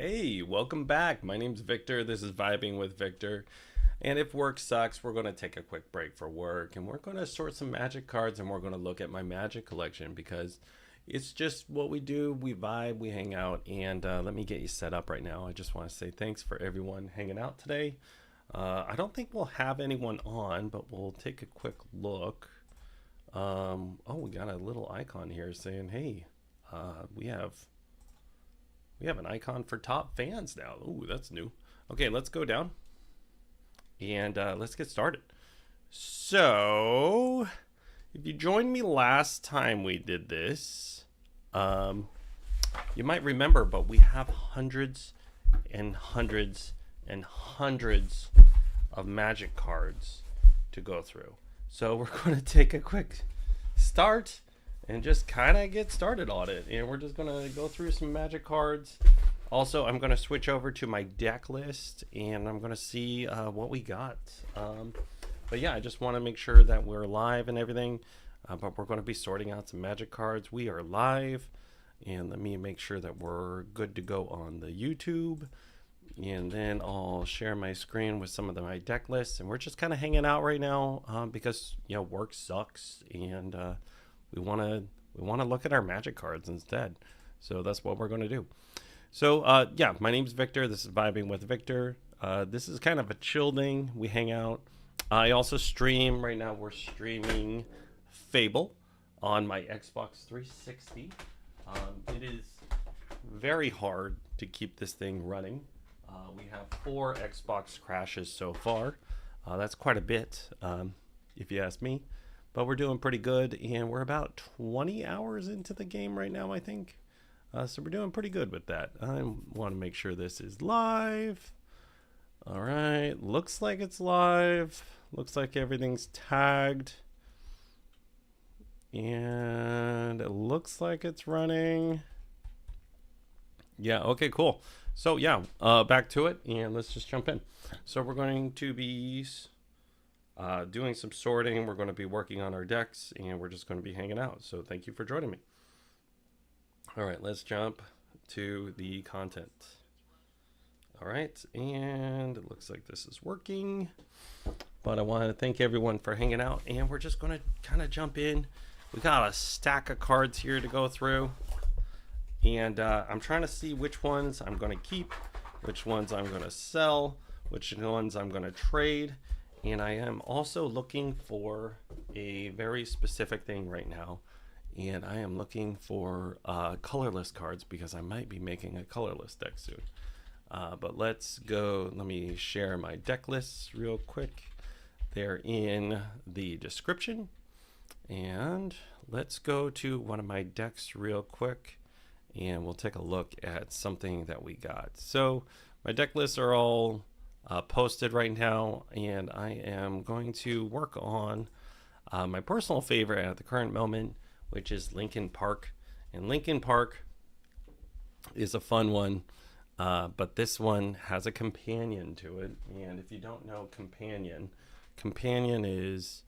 Hey, welcome back. My name's Victor. This is Vibing with Victor. And if work sucks, we're going to take a quick break for work and we're going to sort some magic cards and we're going to look at my magic collection because it's just what we do. We vibe, we hang out, and let me get you set up right now. I just want to say thanks for everyone hanging out today. I don't think we'll have anyone on, but we'll take a quick look. Oh, we got a little icon here saying, hey, we have an icon for top fans now. Ooh, that's new. Okay, let's go down and let's get started. So, if you joined me last time we did this, you might remember, but we have hundreds and hundreds and hundreds of magic cards to go through. So we're going to take a quick start and just kind of get started on it. And we're just going to go through some magic cards. Also, I'm going to switch over to my deck list and I'm going to see what we got. But yeah, I just want to make sure that we're live and everything. But we're going to be sorting out some magic cards. We are live. And let me make sure that we're good to go on the YouTube. And then I'll share my screen with some of my deck lists. And we're just kind of hanging out right now because, you know, work sucks. And we want to look at our magic cards instead. So that's what we're going to do. So yeah, my name's Victor. This is Vibing with Victor. This is kind of a chill thing. We hang out. I also stream. Right now we're streaming Fable on my Xbox 360. It is very hard to keep this thing running. We have 4 Xbox crashes so far. That's quite a bit, if you ask me. But we're doing pretty good, and we're about 20 hours into the game right now, I think. So we're doing pretty good with that. I want to make sure this is live. All right, looks like it's live. Looks like everything's tagged. And it looks like it's running. Yeah, okay, cool. So yeah, back to it, and let's just jump in. So we're going to be doing some sorting. We're going to be working on our decks, and we're just going to be hanging out. So thank you for joining me. All right, let's jump to the content. All right, and it looks like this is working. But I want to thank everyone for hanging out, and we're just going to kind of jump in. We got a stack of cards here to go through. And I'm trying to see which ones I'm going to keep, which ones I'm going to sell, which ones I'm going to trade. And I am also looking for a very specific thing right now. And I am looking for colorless cards because I might be making a colorless deck soon. But let's go. Let me share my deck lists real quick. They're in the description. And let's go to one of my decks real quick. And we'll take a look at something that we got. So my deck lists are all posted right now, and I am going to work on my personal favorite at the current moment, which is Linkin Park. And Linkin Park is a fun one, but this one has a companion to it. And if you don't know companion is,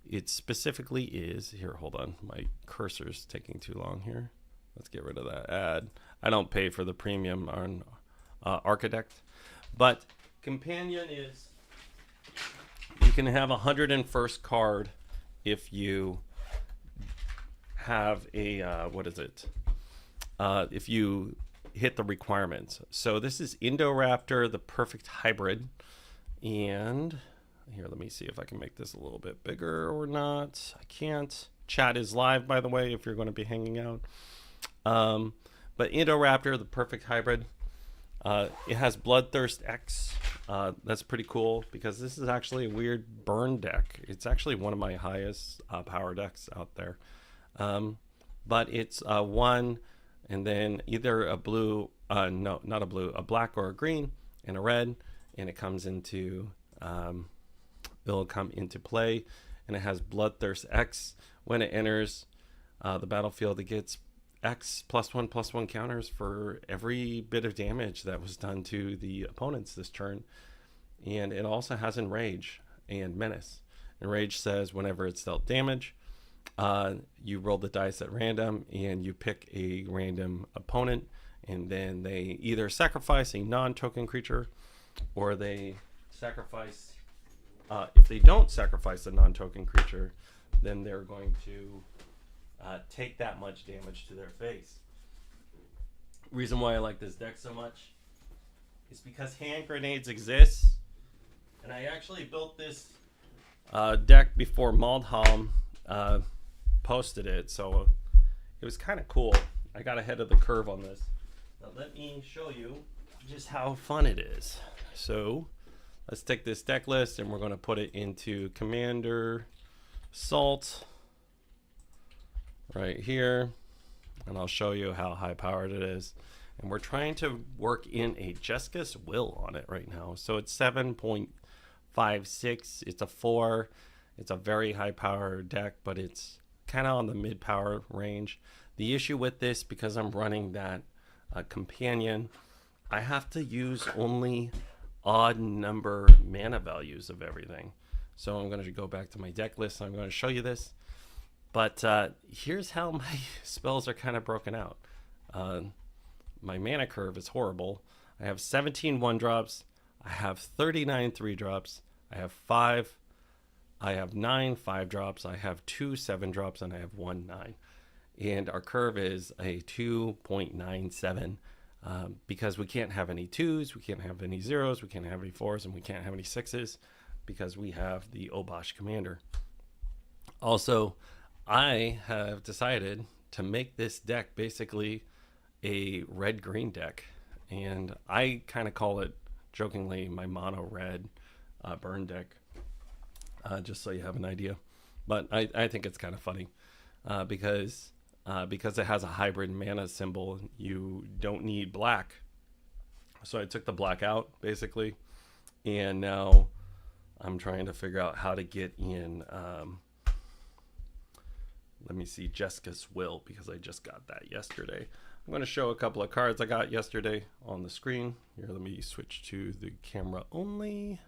it specifically is, here, hold on, my cursor's taking too long here. Let's get rid of that ad. I don't pay for the premium on Architect. But companion is, you can have 101st card if you have a, if you hit the requirements. So this is Indoraptor, the perfect hybrid. And here, let me see if I can make this a little bit bigger or not. I can't. Chat is live, by the way, if you're going to be hanging out. But Indoraptor, the perfect hybrid, it has Bloodthirst X. That's pretty cool because this is actually a weird burn deck. It's actually one of my highest power decks out there. But it's 1 and then either a blue, no, not a blue, a black or a green and a red, and it comes into, it'll come into play, and it has Bloodthirst X. When it enters the battlefield, it gets X +1/+1 counters for every bit of damage that was done to the opponents this turn. And it also has Enrage and Menace. Enrage says whenever it's dealt damage, you roll the dice at random and you pick a random opponent and then they either sacrifice a non-token creature, or they sacrifice, if they don't sacrifice a non-token creature, then they're going to take that much damage to their face. Reason why I like this deck so much is because hand grenades exist, and I actually built this deck before Maldholm posted it, so it was kind of cool. I got ahead of the curve on this. Now let me show you just how fun it is. So let's take this deck list and we're going to put it into Commander Assault right here, and I'll show you how high powered it is. And we're trying to work in a Jessica's Will on it right now. So it's 7.56. It's a 4. It's a very high power deck, but it's kind of on the mid power range. The issue with this, because I'm running that companion, I have to use only odd number mana values of everything. So I'm going to go back to my deck list and I'm going to show you this. But here's how my spells are kind of broken out. My mana curve is horrible. I have 17 1-drops. I have 39 3-drops. I have 9 5-drops. I have 2 7-drops, and I have 1 9. And our curve is a 2.97 because we can't have any 2s, we can't have any 0s, we can't have any 4s, and we can't have any 6s because we have the Obosh Commander. Also, I have decided to make this deck basically a red-green deck, and I kind of call it jokingly my mono red burn deck, just so you have an idea. But I think it's kind of funny because it has a hybrid mana symbol. You don't need black, so I took the black out basically, and now I'm trying to figure out how to get in let me see, Jessica's Will, because I just got that yesterday. I'm going to show a couple of cards I got yesterday on the screen. Here, let me switch to the camera only.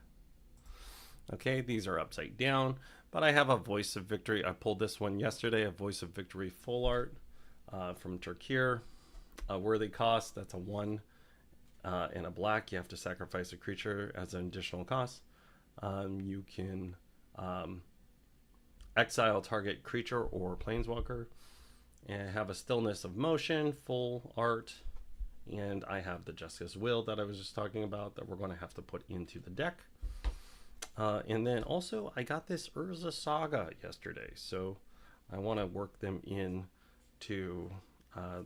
Okay, these are upside down, but I have a Voice of Victory. I pulled this one yesterday, a Voice of Victory full art from Turkir. Worthy cost, that's a 1 and a black. You have to sacrifice a creature as an additional cost. You can exile target creature or planeswalker, and have a Stillness of Motion full art, and I have the Jessica's Will that I was just talking about that we're going to have to put into the deck. And then also I got this Urza Saga yesterday, so I want to work them in to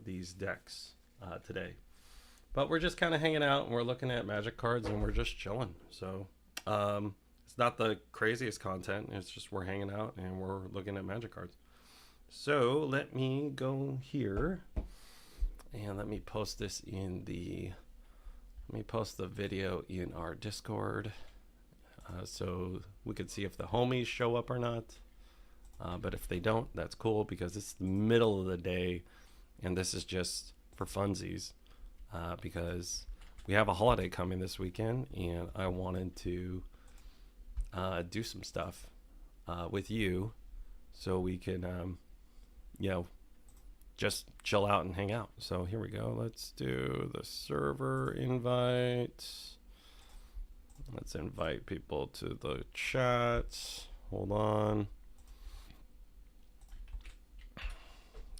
these decks today. But we're just kind of hanging out and we're looking at Magic cards and we're just chilling. So it's not the craziest content, it's just we're hanging out and we're looking at Magic cards. So let me go here and let me post this in the, let me post the video in our Discord so we could see if the homies show up or not. But if they don't, that's cool because it's the middle of the day and this is just for funsies because we have a holiday coming this weekend and I wanted to do some stuff with you so we can you know, just chill out and hang out. So here we go. Let's do the server invite. Let's invite people to the chat. Hold on.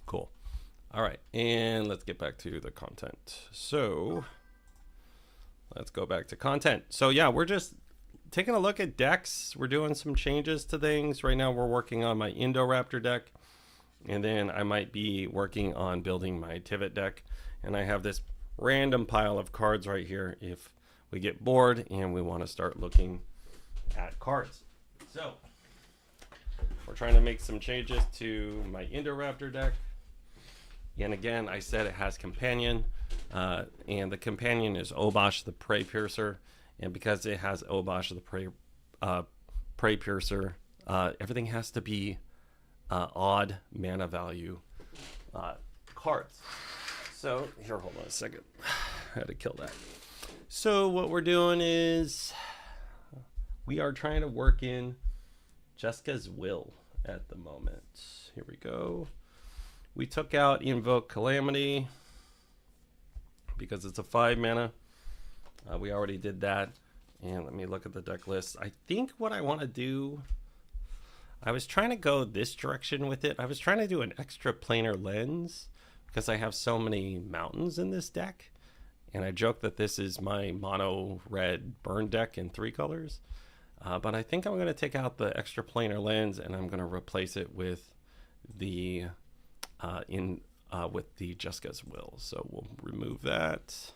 Cool. All right, and let's get back to the content. So let's go back to content. So yeah, we're just taking a look at decks. We're doing some changes to things. Right now we're working on my Indoraptor deck, and then I might be working on building my Tivit deck. And I have this random pile of cards right here if we get bored and we want to start looking at cards. So we're trying to make some changes to my Indoraptor deck. And again, I said it has companion, and the companion is Obosh the Prey Piercer. And because it has Obosh the Prey Piercer, everything has to be odd mana value cards. So here, hold on a second. I had to kill that. So what we're doing is we are trying to work in Jessica's Will at the moment. Here we go. We took out Invoke Calamity. because it's a 5 mana. We already did that. And let me look at the deck list. I think what I want to do, I was trying to go this direction with it. I was trying to do an extra planar lens because I have so many mountains in this deck. And I joke that this is my mono red burn deck in 3 colors. But I think I'm going to take out the extra planar lens and I'm going to replace it with the with the Jessica's Will. So we'll remove that.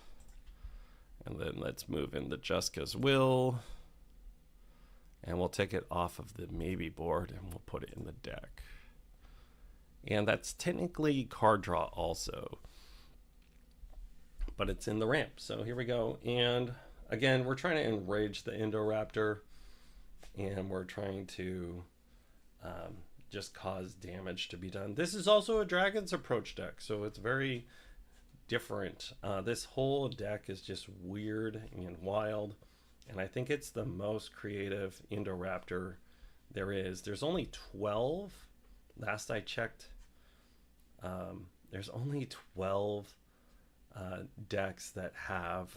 And then let's move in the Jessica's Will. And we'll take it off of the maybe board and we'll put it in the deck. And that's technically card draw also. But it's in the ramp. So here we go. And again, we're trying to enrage the Indoraptor. And we're trying to just cause damage to be done. This is also a Dragon's Approach deck. So it's very different. This whole deck is just weird and wild. And I think it's the most creative Indoraptor there is. There's only 12. Last I checked, there's only 12 decks that have,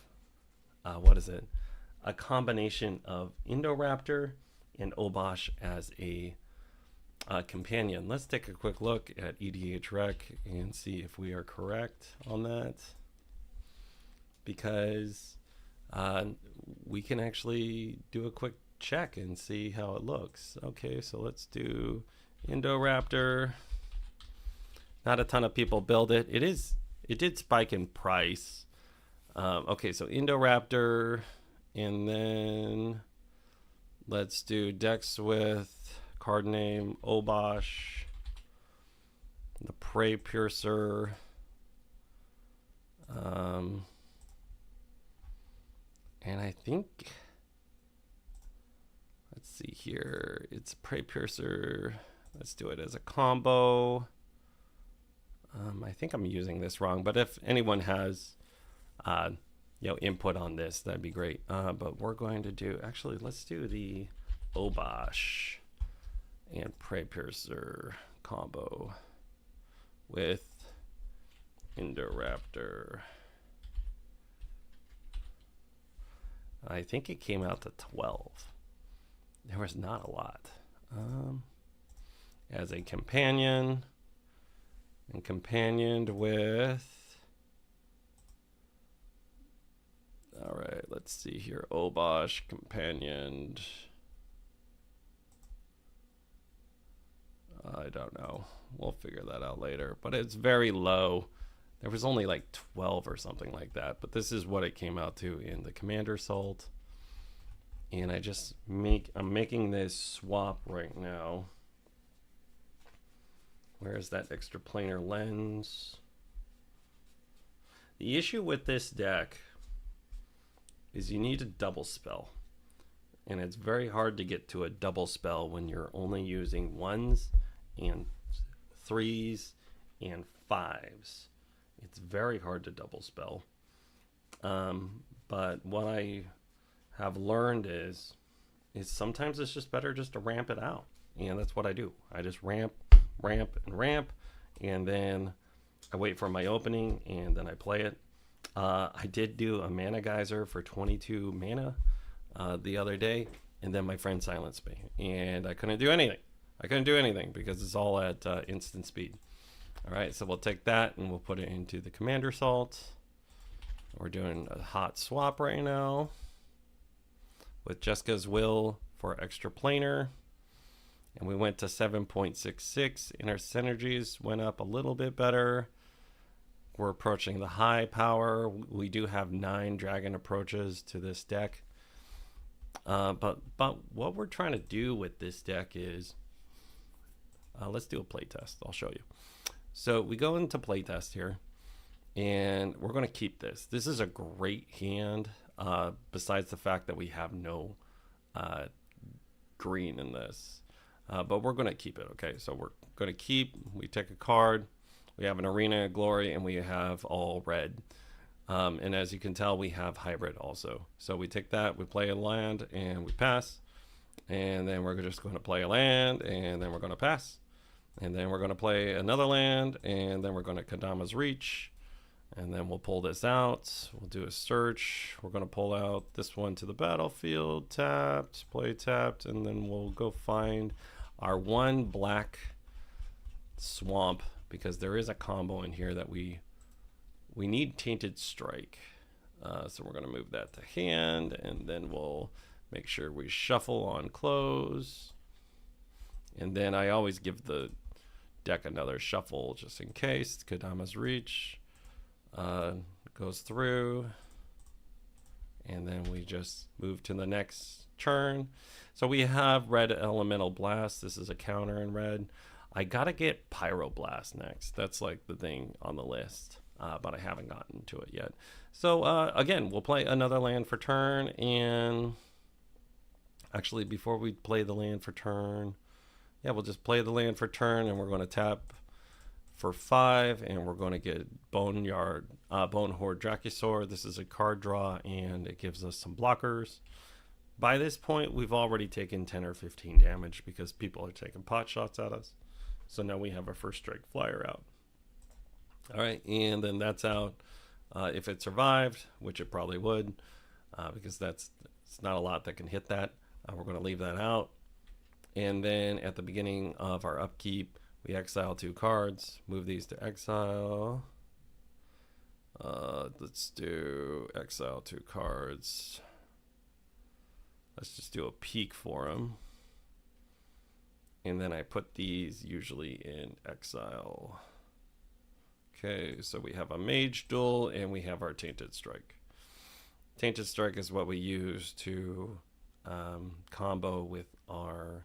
a combination of Indoraptor and Obosh as a companion. Let's take a quick look at EDH Rec and see if we are correct on that. Because we can actually do a quick check and see how it looks. Okay, so let's do Indoraptor. Not a ton of people build it. It did spike in price. Okay, so Indoraptor, and then let's do decks with card name Obosh, the Prey Piercer, and I think, let's see here, it's Prey Piercer. Let's do it as a combo. I think I'm using this wrong, but if anyone has input on this, that'd be great. But we're going to do, actually, let's do the Obosh and Prey Piercer combo with Indoraptor. I think it came out to 12. There was not a lot. As a companion, and companioned with, all right, let's see here, Obosh companioned, I don't know, we'll figure that out later, but it's very low. There was only like 12 or something like that, but this is what it came out to in the Commander Salt. And I'm making this swap right now. Where's that extra planar lens? The issue with this deck is you need a double spell. And it's very hard to get to a double spell when you're only using 1s and 3s and 5s. It's very hard to double spell. But what I have learned is sometimes it's just better just to ramp it out. And that's what I do. I just ramp, and then I wait for my opening, and then I play it. I did do a mana geyser for 22 mana the other day, and then my friend silenced me, and I couldn't do anything because it's all at instant speed. All right, so we'll take that and we'll put it into the Commander Salt. We're doing a hot swap right now with Jessica's Will for extra planar. And we went to 7.66, and our synergies went up a little bit better. We're approaching the high power. We do have 9 dragon approaches to this deck. But what we're trying to do with this deck is, let's do a playtest. I'll show you. So we go into playtest here, and we're going to keep this. This is a great hand, besides the fact that we have no green in this. But we're going to keep it, okay? So we're going to we take a card, we have an Arena of Glory, and we have all red. And as you can tell, we have hybrid also. So we take that, we play a land, and we pass. And then we're just going to play a land, and then we're going to pass. And then we're going to play another land, and then we're going to Kadama's Reach. And then we'll pull this out. We'll do a search. We're going to pull out this one to the battlefield, tapped, play tapped, and then we'll go find our one black swamp, because there is a combo in here that we need Tainted Strike. So we're going to move that to hand, and then we'll make sure we shuffle on close. And then I always give the deck another shuffle just in case. Kodama's Reach goes through, and then we just move to the next turn. So we have red Elemental Blast. This is a counter in red. I gotta get Pyroblast next. That's like the thing on the list, but I haven't gotten to it yet. So again, we'll play another land for turn. And actually, before we play the land for turn, yeah, we'll just play the land for turn, and we're going to tap for 5, and we're going to get Bone Horde Dracusaur. This is a card draw, and it gives us some blockers. By this point, we've already taken 10 or 15 damage because people are taking pot shots at us. So now we have our first strike flyer out. All right, and then that's out. If it survived, which it probably would, because it's not a lot that can hit that, we're going to leave that out. And then at the beginning of our upkeep, we exile 2 cards, move these to exile. Let's do exile 2 cards. Let's just do a peek for them. And then I put these usually in exile. Okay, so we have a Mage Duel, and we have our Tainted Strike. Tainted Strike is what we use to combo with our...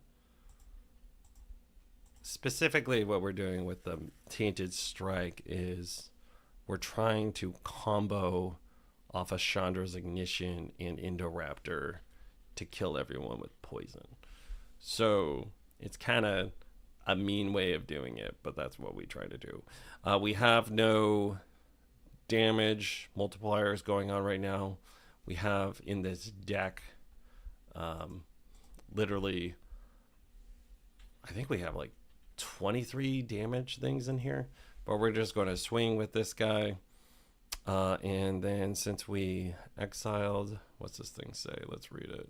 Specifically, what we're doing with the Tainted Strike is we're trying to combo off of Chandra's Ignition and Indoraptor to kill everyone with poison. So it's kind of a mean way of doing it, but that's what we try to do. We have no damage multipliers going on right now. We have in this deck literally, I think we have like 23 damage things in here, but we're just going to swing with this guy. And then since we exiled, what's this thing say? Let's read it.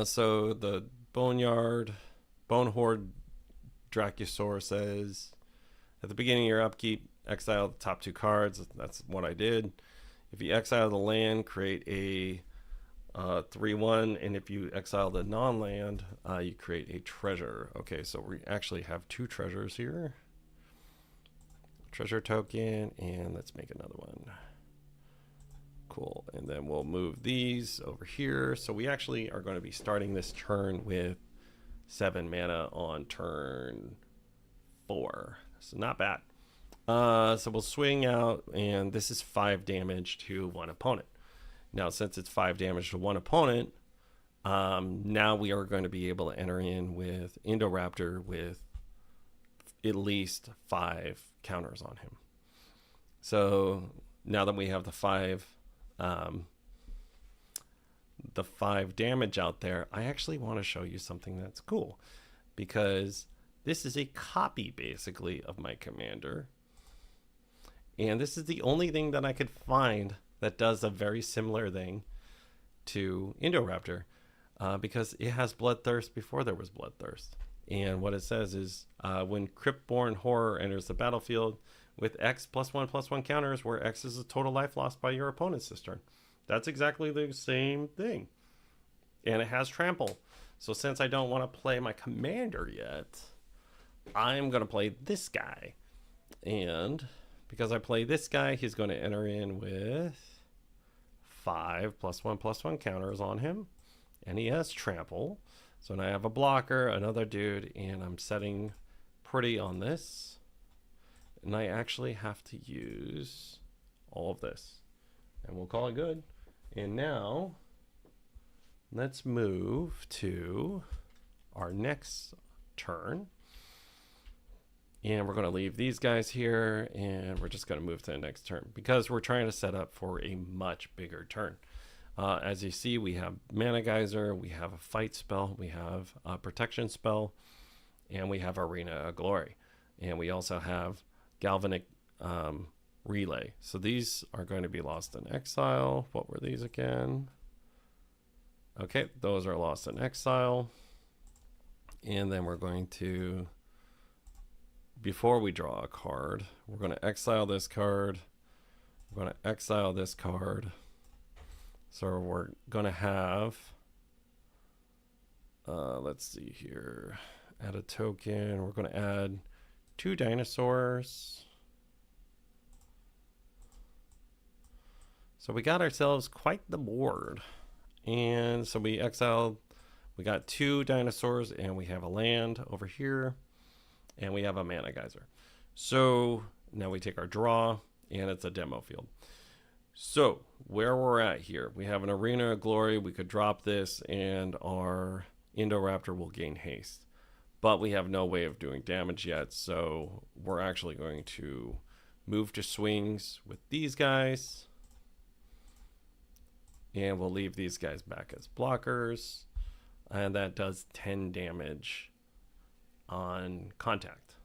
So the Bone Horde Dracusaur says, at the beginning of your upkeep, exile the top 2 cards. That's what I did. If you exile the land, create a 3/1, and if you exile the non-land, you create a treasure. Okay, so we actually have 2 treasures here. Treasure token, and let's make another one. Cool, and then we'll move these over here. So we actually are going to be starting this turn with 7 mana on turn 4. So not bad. So we'll swing out, and this is 5 damage to one opponent. Now, since it's 5 damage to one opponent, now we are going to be able to enter in with Indoraptor with at least 5 counters on him. So now that we have the 5 damage out there, I actually want to show you something that's cool, because this is a copy basically of my commander, and this is the only thing that I could find that does a very similar thing to Indoraptor, because it has Bloodthirst before there was Bloodthirst. And what it says is, when Cryptborn Horror enters the battlefield with X +1/+1 counters, where X is the total life lost by your opponent's this turn. That's exactly the same thing. And it has Trample. So since I don't want to play my commander yet, I'm going to play this guy. And because I play this guy, he's going to enter in with 5 +1/+1 counters on him. And he has Trample. So now I have a blocker, another dude, and I'm setting pretty on this. And I actually have to use all of this. And we'll call it good. And now, let's move to our next turn. And we're going to leave these guys here, and we're just going to move to the next turn, because we're trying to set up for a much bigger turn. As you see, we have Mana Geyser, we have a fight spell, we have a protection spell, and we have Arena of Glory. And we also have Galvanic relay. So these are going to be lost in exile. What were these again? Okay, those are lost in exile. And then we're going to, before we draw a card, we're going to exile this card. We're going to exile this card. So we're going to have, let's see here, add a token. We're going to add 2 dinosaurs. So we got ourselves quite the board. And so we exiled, we got 2 dinosaurs, and we have a land over here, and we have a mana geyser. So now we take our draw, and it's a demo field. So where we're at here, we have an Arena of Glory. We could drop this, and our Indoraptor will gain haste. But we have no way of doing damage yet, so we're actually going to move to swings with these guys. And we'll leave these guys back as blockers. And that does 10 damage on contact.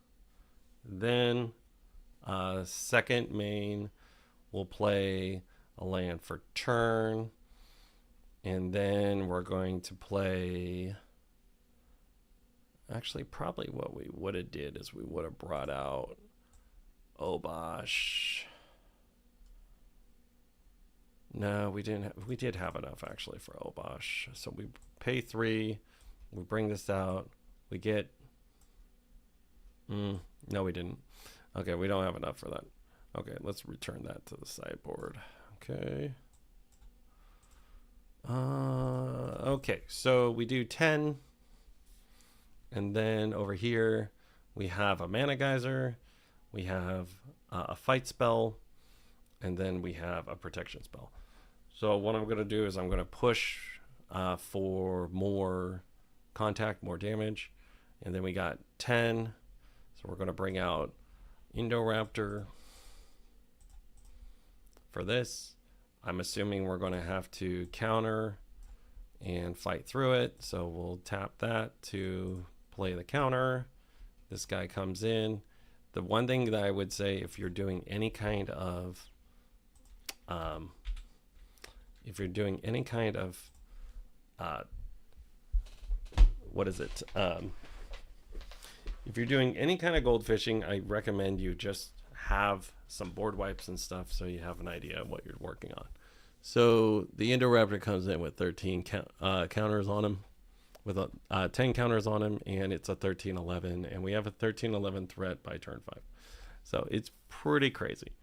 Then second main, we'll play a land for turn. And then we're going to play... Actually, probably what we would have did is we would have brought out Obosh. No, we didn't. We did have enough actually for Obosh. So we pay 3. We bring this out. We get. No, we didn't. Okay, we don't have enough for that. Okay, let's return that to the sideboard. Okay. Okay, so we do 10. And then over here, we have a mana geyser. We have a fight spell. And then we have a protection spell. So what I'm going to do is I'm going to push for more contact, more damage. And then we got 10. So we're going to bring out Indoraptor for this. I'm assuming we're going to have to counter and fight through it. So we'll tap that to play the counter. This guy comes in. The one thing that I would say, if you're doing any kind of if you're doing any kind of if you're doing any kind of gold fishing, I recommend you just have some board wipes and stuff so you have an idea of what you're working on. So the Indoraptor comes in with 13 counters on him, with 10 counters on him, and it's a 13-11, and we have a 13-11 threat by turn 5. So it's pretty crazy.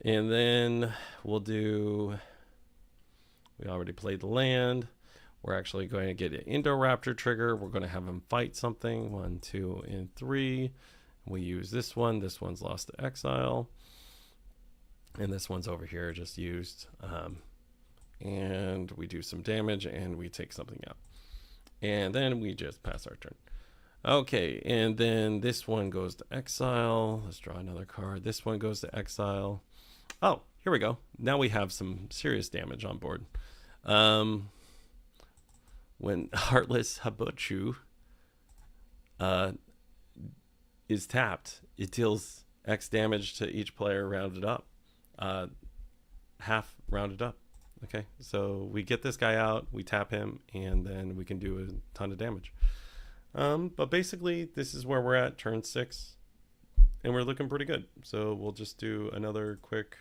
And then we'll do, we already played the land. We're actually going to get an Indoraptor trigger. We're going to have him fight something. 1, 2, and 3. We use this one. This one's lost to exile. And this one's over here just used. And we do some damage and we take something out. And then we just pass our turn. Okay, and then this one goes to exile. Let's draw another card. This one goes to exile. Oh, here we go. Now we have some serious damage on board. When Heartless Habuchu is tapped, it deals X damage to each player rounded up. Half rounded up. Okay, so we get this guy out, we tap him, and then we can do a ton of damage. But basically, this is where we're at, turn 6, and we're looking pretty good. So we'll just do another quick,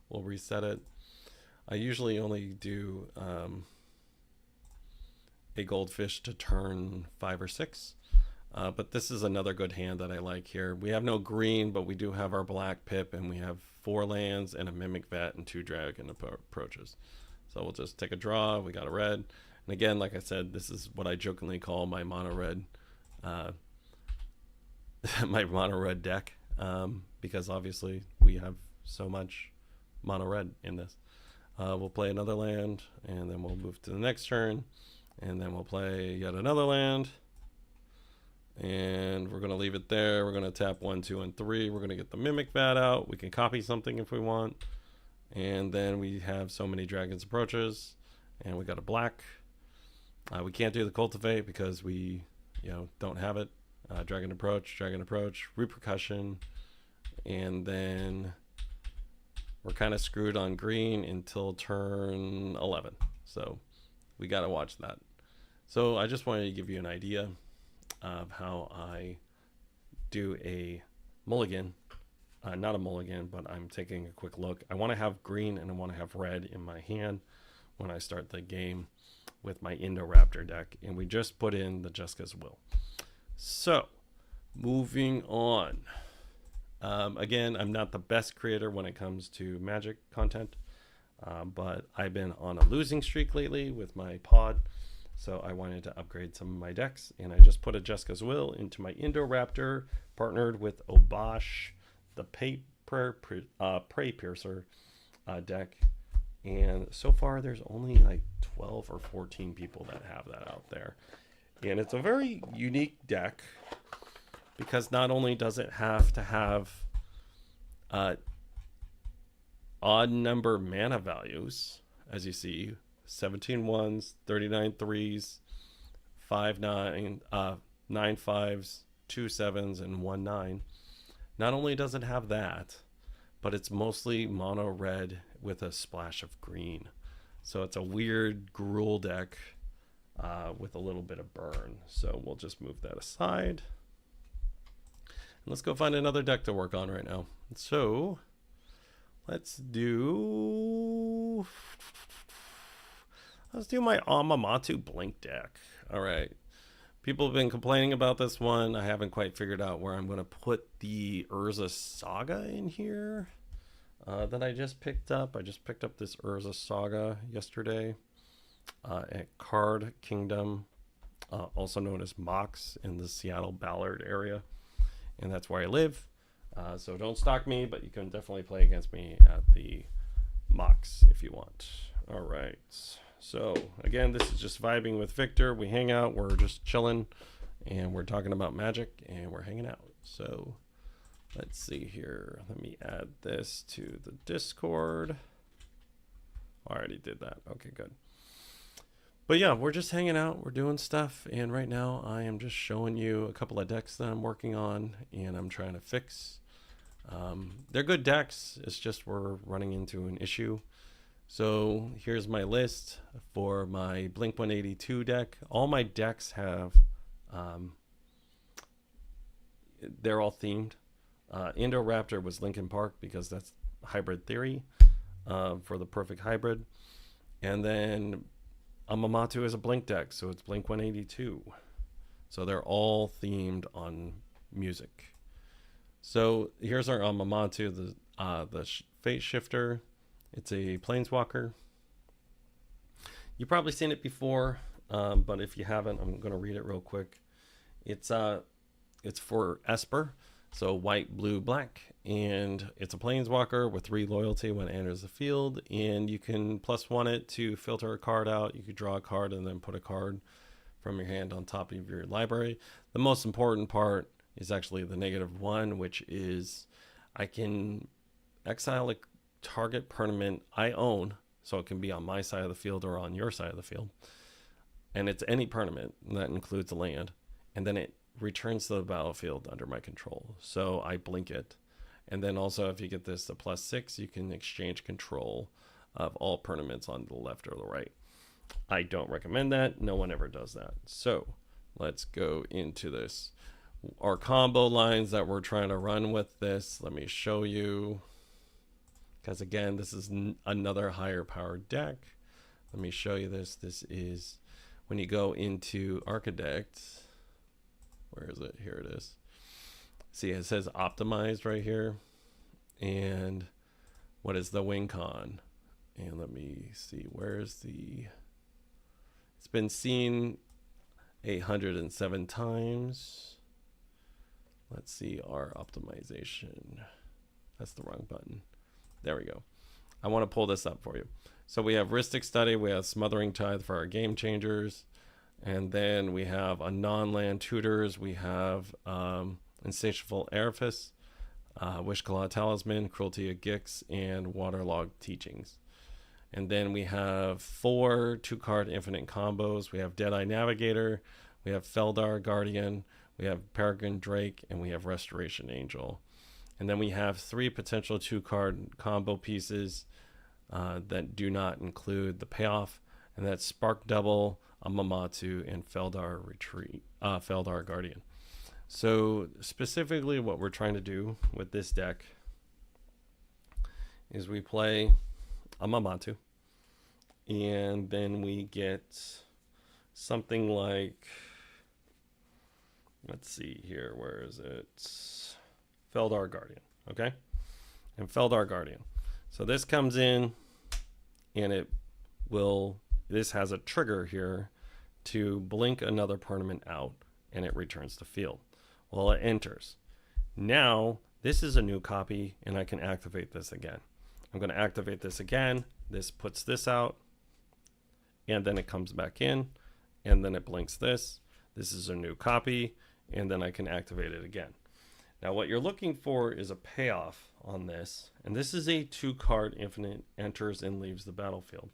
we'll reset it. I usually only do a goldfish to turn 5 or 6. But this is another good hand that I like here. We have no green, but we do have our black pip, and we have 4 lands and a Mimic Vat and 2 dragon approaches. So we'll just take a draw. We got a red. And again, like I said, this is what I jokingly call my mono red my mono red deck, because obviously we have so much mono red in this. We'll play another land, and then we'll move to the next turn, and then we'll play yet another land. And we're going to leave it there. We're going to tap 1, 2, and 3. We're going to get the Mimic Vat out. We can copy something if we want. And then we have so many Dragon's Approaches. And we got a black. We can't do the Cultivate because we don't have it. Dragon Approach, Repercussion. and then we're kind of screwed on green until turn 11. So we got to watch that. So I just wanted to give you an idea of how I do a mulligan. Not a mulligan, but I'm taking a quick look. I want to have green and I want to have red in my hand when I start the game with my Indoraptor deck. And we just put in the Jessica's Will. So moving on. Again, I'm not the best creator when it comes to Magic content, but I've been on a losing streak lately with my pod, so I wanted to upgrade some of my decks, and I just put a Jessica's Will into my Indoraptor, partnered with Obosh, the Prey Piercer deck, and so far there's only like 12 or 14 people that have that out there, and it's a very unique deck. Because not only does it have to have odd number mana values, as you see, 17 ones, 39 threes, 5 9, 9 5s, 2 sevens, and 1 9. Not only does it have that, but it's mostly mono red with a splash of green. So it's a weird gruel deck with a little bit of burn. So we'll just move that aside. Let's go find another deck to work on right now. So let's do my Amamatu Blink deck. All right. People have been complaining about this one. I haven't quite figured out where I'm going to put the Urza Saga in here that I just picked up. I just picked up this Urza Saga yesterday at Card Kingdom, also known as Mox, in the Seattle Ballard area. And that's where I live. So don't stalk me, but you can definitely play against me at the Mox if you want. All right. So again, this is just vibing with Victor. We hang out, we're just chilling, and we're talking about Magic, and we're hanging out. So let's see here. Let me add this to the Discord. I already did that. Okay, good. But yeah, we're just hanging out, we're doing stuff, and right now I am just showing you a couple of decks that I'm working on and I'm trying to fix. They're good decks, it's just we're running into an issue. So here's my list for my Blink 182 deck. All my decks have, they're all themed. Indoraptor was Linkin Park because that's hybrid theory for the perfect hybrid. And then Amamatu is a Blink deck, so it's Blink 182. So they're all themed on music. So here's our Amamatu, the Fate Shifter. It's a Planeswalker. You've probably seen it before, but if you haven't, I'm going to read it real quick. It's for Esper, so white, blue, black, and it's a Planeswalker with 3 loyalty when it enters the field, and you can +1 it to filter a card out. You could draw a card and then put a card from your hand on top of your library. The most important part is actually the -1, which is I can exile a target permanent I own, so it can be on my side of the field or on your side of the field, and it's any permanent that includes a land, and then it returns to the battlefield under my control. So I blink it, and then also if you get this the +6, you can exchange control of all permanents on the left or the right. I don't recommend that. No one ever does that. So let's go into this. Our combo lines that we're trying to run with this, let me show you, because again, this is another higher powered deck. Let me show you this. This is when you go into Architect. Where is it? Here it is. See, it says optimized right here. And what is the win con? And let me see, where's the, it's been seen 807 times. Let's see our optimization. That's the wrong button. There we go. I want to pull this up for you. So we have Rhystic Study, we have Smothering Tithe for our game changers, and then we have a non-land tutors. We have Insatiable Erifice, Wishkala Talisman, Cruelty of Gix, and Waterlogged Teachings. And then we have 4 2-card infinite combos. We have Deadeye Navigator, we have Feldar Guardian, we have Peregrine Drake, and we have Restoration Angel. And then we have 3 potential 2-card combo pieces that do not include the payoff, and that's Spark Double, Amamatsu, and Feldar Guardian. So specifically what we're trying to do with this deck is we play Amamatsu, and then we get something like, let's see here, where is it? Feldar Guardian, okay? And Feldar Guardian. So this comes in, and this has a trigger here to blink another permanent out, and it returns to field. Well, it enters. Now, this is a new copy, and I can activate this again. I'm going to activate this again. This puts this out, and then it comes back in, and then it blinks this. This is a new copy, and then I can activate it again. Now, what you're looking for is a payoff on this, and this is a 2-card infinite, enters and leaves the battlefield.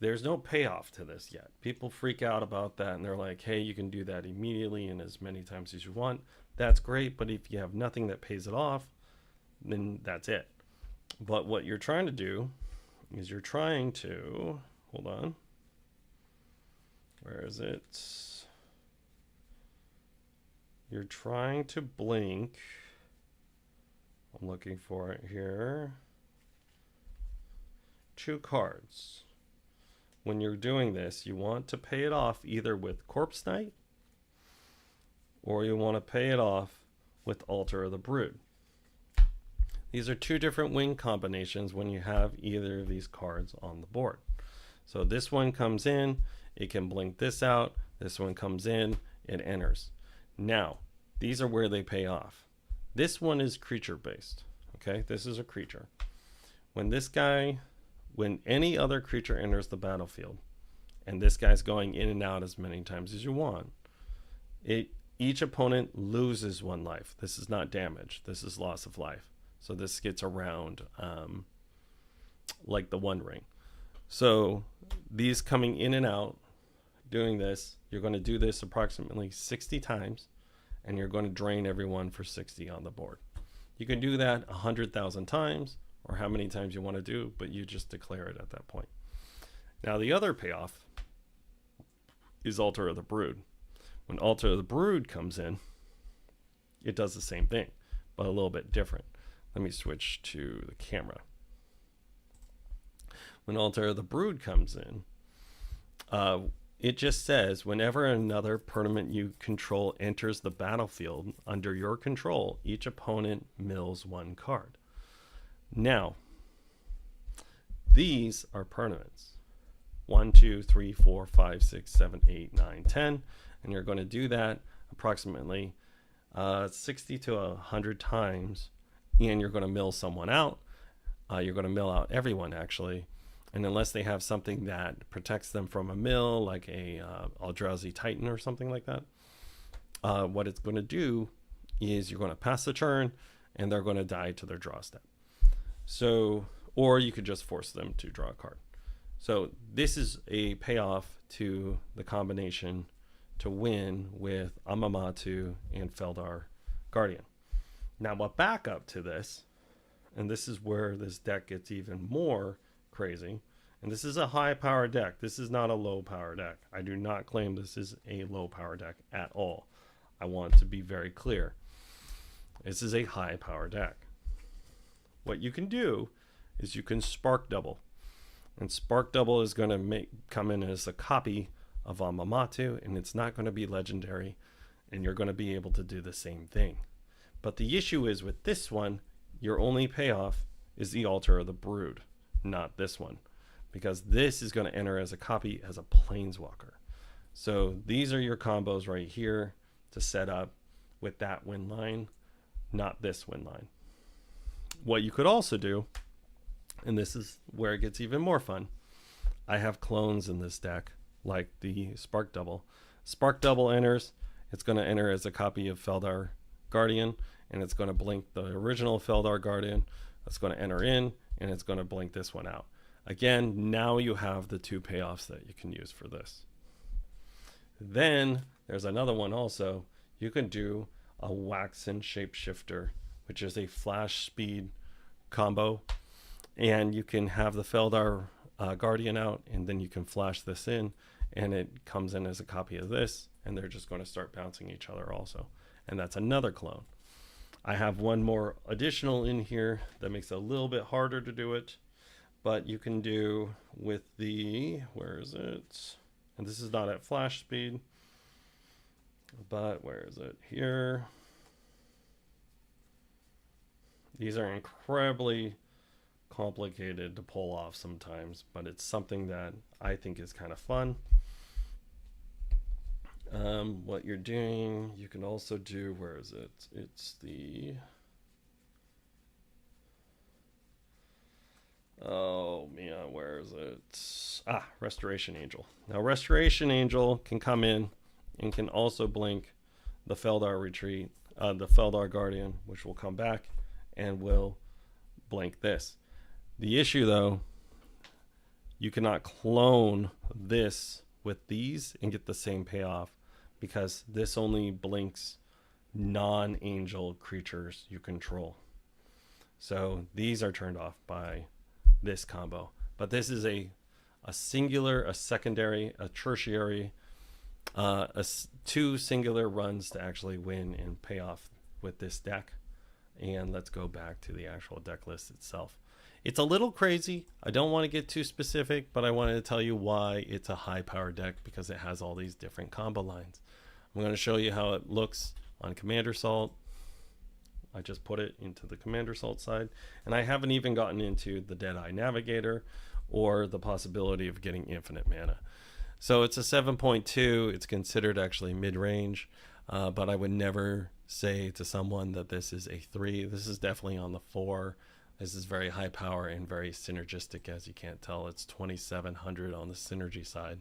There's no payoff to this yet. People freak out about that, and they're like, hey, you can do that immediately and as many times as you want. That's great, but if you have nothing that pays it off, then that's it. But what you're trying to do is you're trying to, hold on, where is it? You're trying to blink, I'm looking for it here, 2 cards. When you're doing this, you want to pay it off either with Corpse Knight, or you want to pay it off with Altar of the Brood. These are 2 different win combinations when you have either of these cards on the board. So this one comes in, it can blink this out. This one comes in, it enters. Now, these are where they pay off. This one is creature based. Okay, this is a creature. When any other creature enters the battlefield, and this guy's going in and out as many times as you want, each opponent loses 1 life. This is not damage. This is loss of life. So this gets around like the One Ring. So these coming in and out, doing this, you're going to do this approximately 60 times, and you're going to drain everyone for 60 on the board. You can do that 100,000 times, or how many times you want to do, but you just declare it at that point. Now the other payoff is Altar of the Brood. When Altar of the Brood comes in, it does the same thing, but a little bit different. Let me switch to the camera. When Altar of the Brood comes in, it just says whenever another permanent you control enters the battlefield under your control, each opponent mills 1 card. Now, these are permanents. 1, 2, 3, 4, 5, 6, 7, 8, 9, 10. And you're going to do that approximately 60 to 100 times. And you're going to mill someone out. You're going to mill out everyone, actually. And unless they have something that protects them from a mill, like a Eldrazi Titan or something like that, what it's going to do is you're going to pass the turn, and they're going to die to their draw step. So, or you could just force them to draw a card. So this is a payoff to the combination to win with Amamatsu and Feldar Guardian. Now, a backup to this, and this is where this deck gets even more crazy, and this is a high power deck. This is not a low power deck. I do not claim this is a low power deck at all. I want to be very clear. This is a high power deck. What you can do is you can Spark Double, and Spark Double is going to come in as a copy of Amamatsu, and it's not going to be legendary, and you're going to be able to do the same thing. But the issue is with this one, your only payoff is the Altar of the Brood, not this one, because this is going to enter as a copy as a Planeswalker. So these are your combos right here to set up with that win line, not this win line. What you could also do, and this is where it gets even more fun, I have clones in this deck, like the Spark Double. Spark Double enters, it's going to enter as a copy of Feldar Guardian, and it's going to blink the original Feldar Guardian. That's going to enter in, and it's going to blink this one out. Again, now you have the 2 payoffs that you can use for this. Then there's another one also. You can do a Waxen Shapeshifter which is a flash speed combo. And you can have the Feldar Guardian out, and then you can flash this in, and it comes in as a copy of this, and they're just going to start bouncing each other also. And that's another clone. I have one more additional in here that makes it a little bit harder to do it, but you can do with the, where is it? And this is not at flash speed, but where is it? Here. These are incredibly complicated to pull off sometimes, but it's something that I think is kind of fun. What you're doing, you can also do, where is it? It's the, oh man, where is it? Restoration Angel. Now Restoration Angel can come in and can also blink the Feldar Retreat, the Feldar Guardian, which will come back and will blink this. The issue though, you cannot clone this with these and get the same payoff, because this only blinks non-angel creatures you control. So these are turned off by this combo. But this is a singular, a secondary, a tertiary, two singular runs to actually win and pay off with this deck. And let's go back to the actual deck list itself. It's a little crazy. I don't want to get too specific, but I wanted to tell you why it's a high power deck, because it has all these different combo lines. I'm going to show you how it looks on Commander Salt. I just put it into the Commander Salt side, and I haven't even gotten into the Deadeye Navigator or the possibility of getting infinite mana. So it's a 7.2. It's considered actually mid-range, but I would never say to someone that this is a 3. This is definitely on the 4. This is very high power and very synergistic, as you can't tell. It's 2,700 on the synergy side.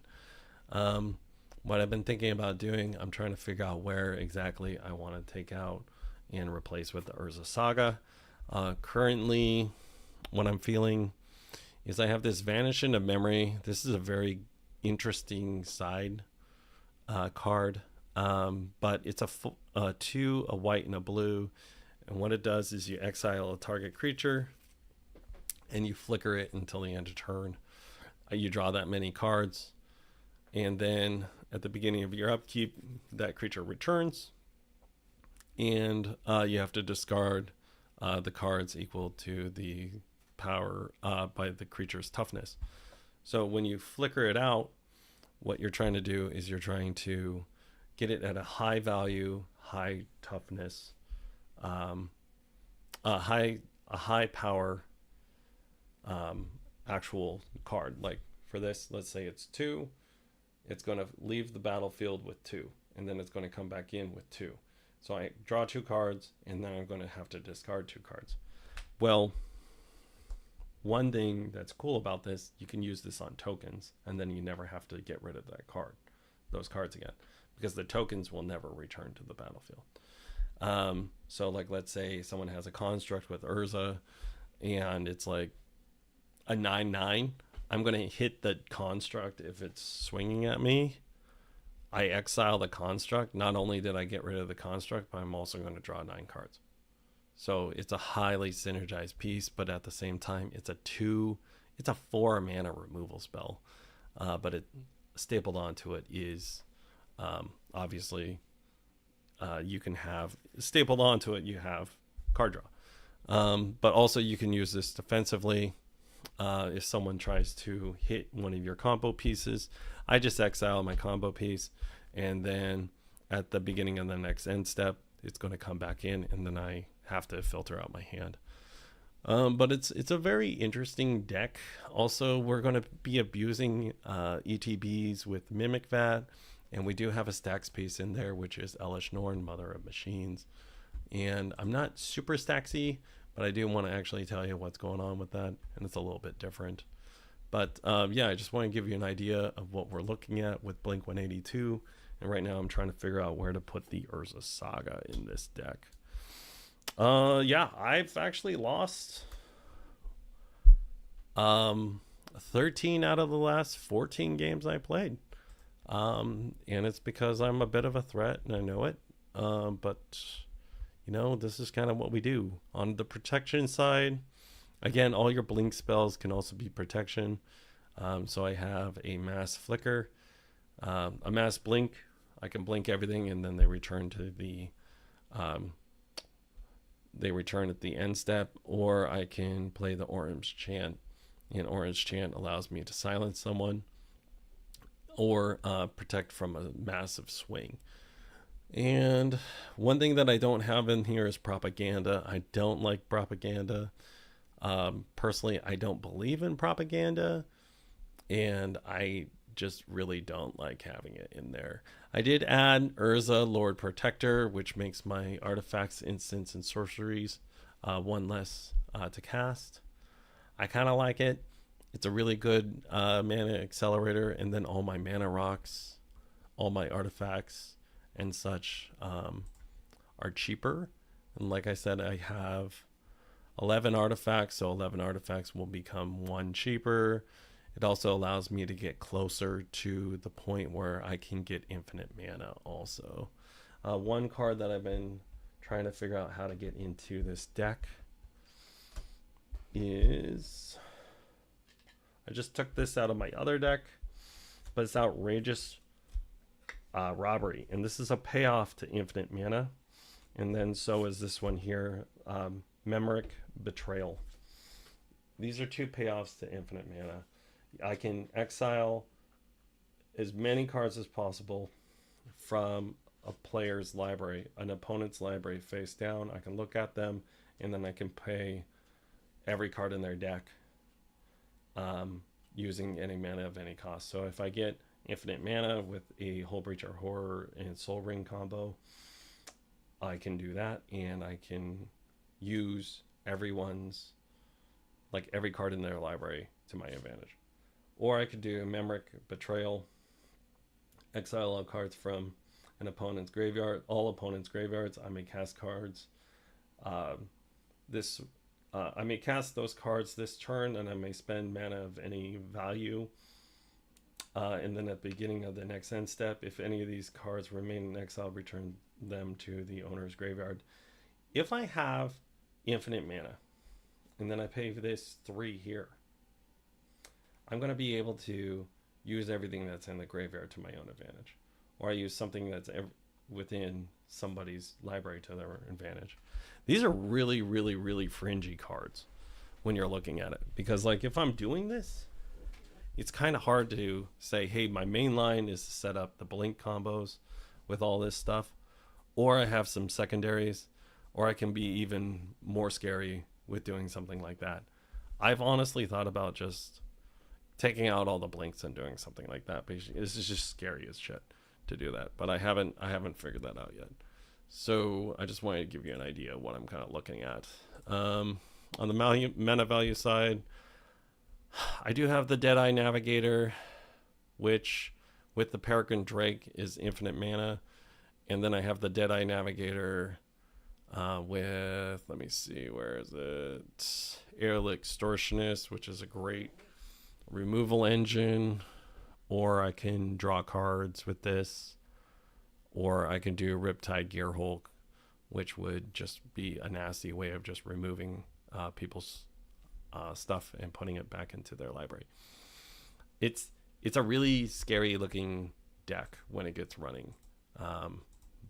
What I've been thinking about doing, I'm trying to figure out where exactly I want to take out and replace with the Urza Saga. Currently, what I'm feeling is I have this Vanish into Memory. This is a very interesting side card, but it's a 2, a white, and a blue. And what it does is you exile a target creature and you flicker it until the end of turn. You draw that many cards, and then at the beginning of your upkeep, that creature returns, and you have to discard the cards equal to the power by the creature's toughness. So when you flicker it out, what you're trying to do is you're trying to get it at a high value, high toughness, a high power actual card. Like for this, let's say it's 2, it's going to leave the battlefield with 2, and then it's going to come back in with 2. So I draw 2 cards, and then I'm going to have to discard 2 cards. Well, one thing that's cool about this, you can use this on tokens, and then you never have to get rid of those cards again, because the tokens will never return to the battlefield. So like, let's say someone has a construct with Urza, and it's like a 9/9. I'm going to hit the construct if it's swinging at me. I exile the construct. Not only did I get rid of the construct, but I'm also going to draw 9 cards. So it's a highly synergized piece, but at the same time, it's a 4 mana removal spell. But it stapled onto it is obviously you can have stapled onto it. You have card draw, but also you can use this defensively. If someone tries to hit one of your combo pieces, I just exile my combo piece, and then at the beginning of the next end step, it's going to come back in, and then I have to filter out my hand. But it's a very interesting deck. Also, we're going to be abusing ETBs with Mimic Vat, and we do have a stacks piece in there, which is Elish Norn, Mother of Machines. And I'm not super stacksy, but I do want to actually tell you what's going on with that, and it's a little bit different. But yeah, I just want to give you an idea of what we're looking at with Blink 182, and right now I'm trying to figure out where to put the Urza Saga in this deck. Yeah, I've actually lost 13 out of the last 14 games I played, and it's because I'm a bit of a threat, and I know it. But you know, this is kind of what we do. On the protection side, again, all your blink spells can also be protection. So I have a mass flicker, a mass blink. I can blink everything, and then they return to the they return at the end step, or I can play the orange chant. And orange chant allows me to silence someone or protect from a massive swing. And one thing that I don't have in here is propaganda. I don't like propaganda. Personally, I don't believe in propaganda, and I just really don't like having it in there. I did add Urza, Lord Protector, which makes my artifacts, instants, and sorceries one less to cast. I kind of like it. It's a really good mana accelerator, and then all my mana rocks, all my artifacts, and such are cheaper. And like I said, I have 11 artifacts, so 11 artifacts will become one cheaper. It also allows me to get closer to the point where I can get infinite mana also. One card that I've been trying to figure out how to get into this deck is... I just took this out of my other deck, but it's Outrageous Robbery. And this is a payoff to infinite mana. And then so is this one here, Memoric Betrayal. These are two payoffs to infinite mana. I can exile as many cards as possible from a player's library, an opponent's library face down. I can look at them, and then I can pay every card in their deck using any mana of any cost. So if I get infinite mana with a Hullbreacher Horror and Soul Ring combo, I can do that, and I can use everyone's, like every card in their library to my advantage. Or I could do a Memoric Betrayal, exile all cards from an opponent's graveyard, all opponents' graveyards. I may cast cards. I may cast those cards this turn, and I may spend mana of any value. And then at the beginning of the next end step, if any of these cards remain in exile, return them to the owner's graveyard. If I have infinite mana, and then I pay for this 3 here, I'm going to be able to use everything that's in the graveyard to my own advantage. Or I use something that's within somebody's library to their advantage. These are really, really, really fringy cards when you're looking at it. Because like if I'm doing this, it's kind of hard to say, hey, my main line is to set up the blink combos with all this stuff. Or I have some secondaries. Or I can be even more scary with doing something like that. I've honestly thought about just taking out all the blinks and doing something like that. Basically, this is just scary as shit to do that, but I haven't figured that out yet. So I just wanted to give you an idea of what I'm kind of looking at. On the mana value side, I do have the Deadeye Navigator, which with the Peregrine Drake is infinite mana, and then I have the Deadeye Navigator with, let me see, where is it? Aerial Extortionist, which is a great removal engine. Or I can draw cards with this, or I can do Riptide Gearhulk, which would just be a nasty way of just removing people's stuff and putting it back into their library. It's a really scary looking deck when it gets running,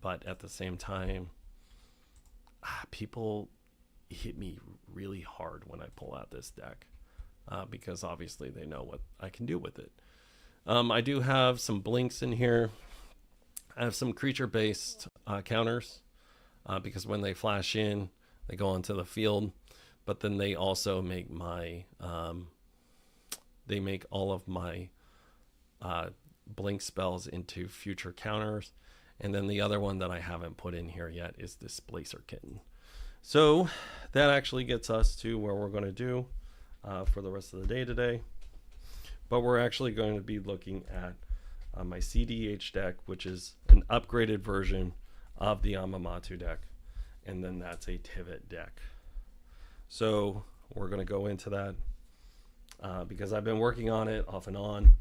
but at the same time, people hit me really hard when I pull out this deck because obviously they know what I can do with it. I do have some blinks in here. I have some creature-based counters because when they flash in, they go onto the field. But then they also make my they make all of my blink spells into future counters. And then the other one that I haven't put in here yet is Displacer Kitten. So that actually gets us to where we're going to do for the rest of the day today. But we're actually going to be looking at my CDH deck, which is an upgraded version of the Amamatu deck. And then that's a Tivit deck. So we're going to go into that because I've been working on it off and on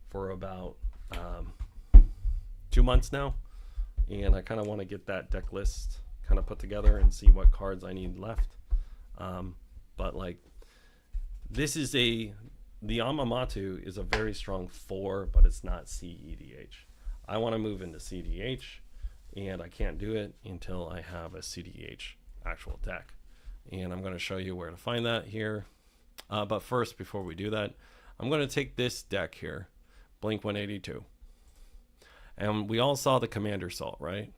for about 2 months now. And I kind of want to get that deck list kind of put together and see what cards I need left. But like, this is the Amamatu is a very strong 4, but it's not CEDH. I want to move into CDH, and I can't do it until I have a CDH actual deck. And I'm going to show you where to find that here. But first, before we do that, I'm going to take this deck here, Blink 182. And we all saw the Commander Salt, right?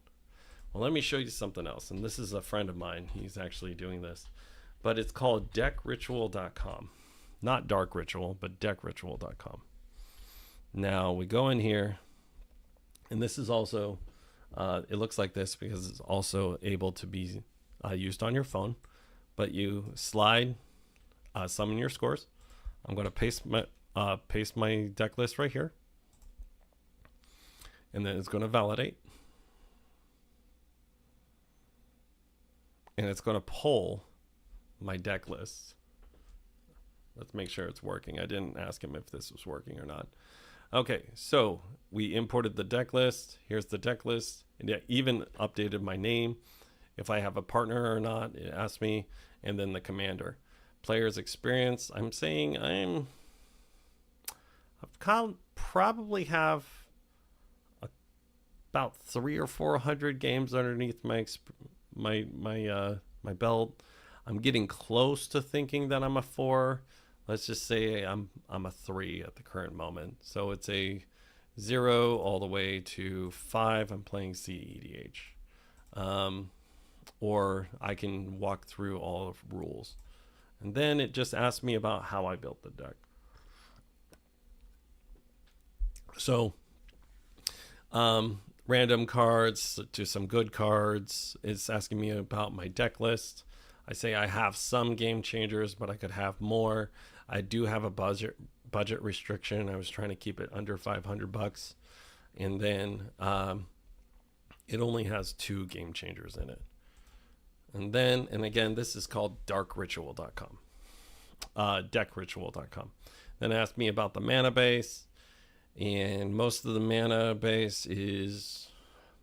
Well, let me show you something else. And this is a friend of mine. He's actually doing this. But it's called deckritual.com. Not Dark Ritual, but deckritual.com. Now, we go in here. And this is also, it looks like this because it's also able to be used on your phone. But you slide, summon your scores. I'm going to paste my deck list right here. And then it's going to validate. And it's going to pull my deck list. Let's make sure it's working. I didn't ask him if this was working or not. Okay, so we imported the deck list. Here's the deck list. And it even updated my name. If I have a partner or not, it asked me. And then the commander. Player's experience. I'm saying I've probably have about 300 or 400 games underneath my belt. I'm getting close to thinking that I'm a 4. Let's just say I'm a 3 at the current moment. So it's a 0 all the way to 5. I'm playing CEDH. Or I can walk through all of rules. And then it just asks me about how I built the deck. So, random cards to some good cards. It's asking me about my deck list. I say I have some game changers, but I could have more. I do have a budget restriction. I was trying to keep it under $500, and then it only has 2 game changers in it. And then, and again, this is called darkritual.com, deckritual.com. Then asked me about the mana base, and most of the mana base is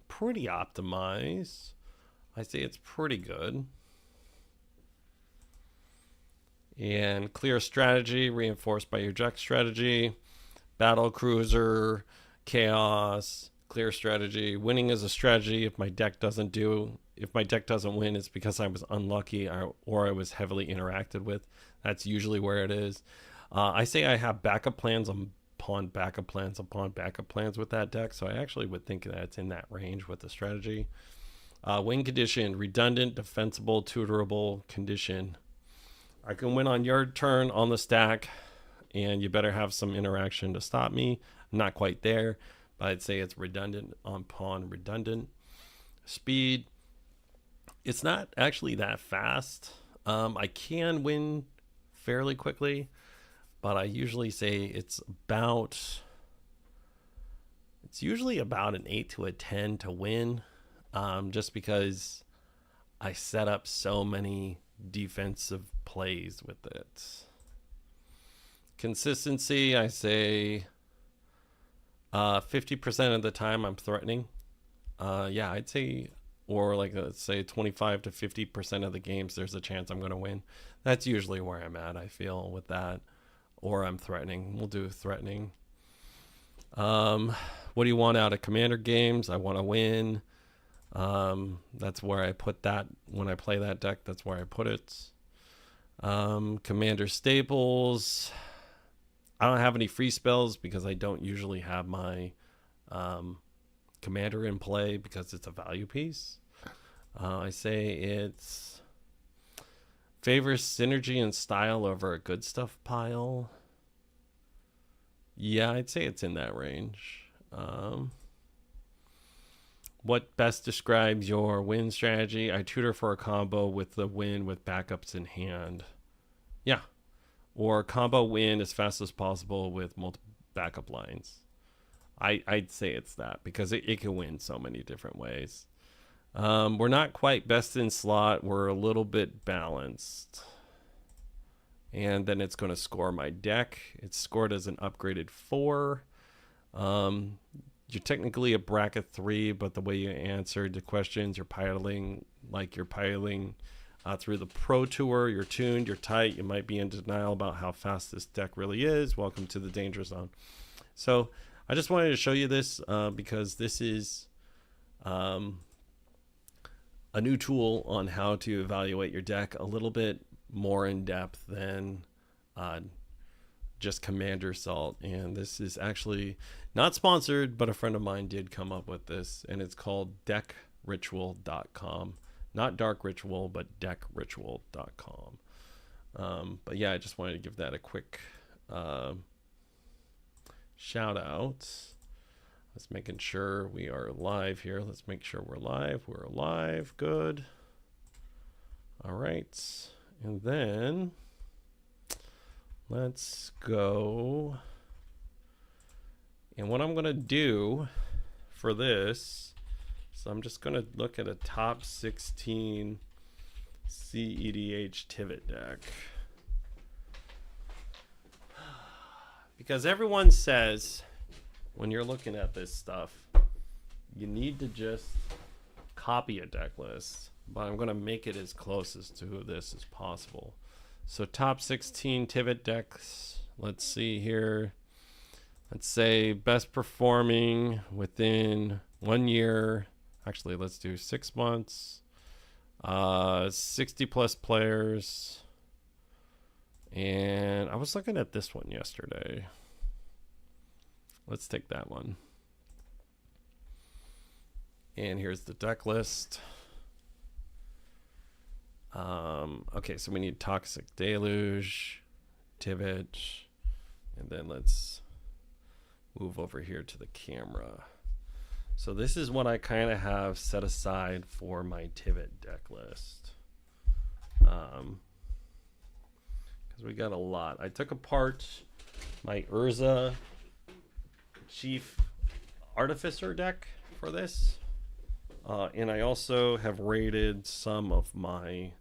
pretty optimized. I say it's pretty good. And clear strategy, reinforced by your deck strategy, battle cruiser, chaos, clear strategy. Winning is a strategy. If my deck doesn't win, it's because I was unlucky or I was heavily interacted with. That's usually where it is. I say I have backup plans upon backup plans upon backup plans with that deck, so I actually would think that it's in that range with the strategy. Win condition, redundant, defensible, tutorable condition. I can win on your turn on the stack, and you better have some interaction to stop me. I'm not quite there, but I'd say it's redundant upon redundant. Speed, it's not actually that fast. I can win fairly quickly, but I usually say it's usually about an 8 to a 10 to win, just because I set up so many defensive plays with it. Consistency, I say 50% of the time I'm threatening. Yeah, I'd say, or like let's say 25 to 50% of the games there's a chance I'm going to win. That's usually where I'm at, I feel, with that. Or I'm threatening. We'll do threatening. What do you want out of commander games? I want to win. That's where I put that. When I play that deck, that's where I put it. Commander staples. I don't have any free spells because I don't usually have my commander in play because it's a value piece. I say it's favors synergy and style over a good stuff pile. Yeah, I'd say it's in that range. What best describes your win strategy? I tutor for a combo with the win with backups in hand. Yeah. Or combo win as fast as possible with multiple backup lines. I'd say it's that because it can win so many different ways. We're not quite best in slot. We're a little bit balanced. And then it's going to score my deck. It's scored as an upgraded 4. You're technically a bracket 3, but the way you answered the questions, you're piloting like you're piling through the Pro Tour. You're tuned, you're tight, you might be in denial about how fast this deck really is. Welcome to the danger zone. So I just wanted to show you this because this is a new tool on how to evaluate your deck a little bit more in depth than just Commander Salt. And this is actually not sponsored, but a friend of mine did come up with this, and it's called deckritual.com. Not Dark Ritual, but deckritual.com. But yeah, I just wanted to give that a quick shout out. Let's making sure we are live here. Let's make sure we're live. We're live. Good. All right. And then let's go. And what I'm going to do for this, so I'm just going to look at a top 16 CEDH Tivit deck. Because everyone says when you're looking at this stuff, you need to just copy a deck list. But I'm going to make it as close as to this as possible. So top 16 Tivit decks. Let's see here. Let's say best performing within 1 year. Actually, let's do 6 months. 60 plus players. And I was looking at this one yesterday. Let's take that one. And here's the deck list. Okay, so we need Toxic Deluge, Tivit, and then let's move over here to the camera. So this is what I kind of have set aside for my Tivit deck list. Because we got a lot. I took apart my Urza Chief Artificer deck for this. And I also have rated some of my,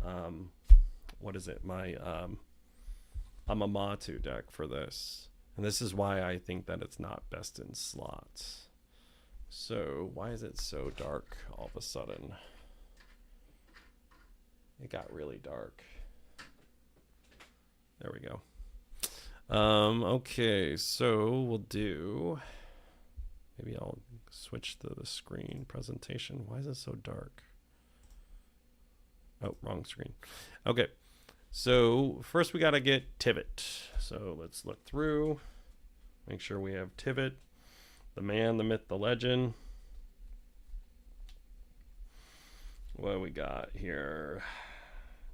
my Amamatu deck for this. And this is why I think that it's not best in slots. So why is it so dark all of a sudden? It got really dark. There we go. Okay, so we'll do, maybe I'll switch to the screen presentation. Why is it so dark? Oh, wrong screen. Okay, so first we got to get Tivit. So let's look through, make sure we have Tivit, the man, the myth, the legend. What do we got here?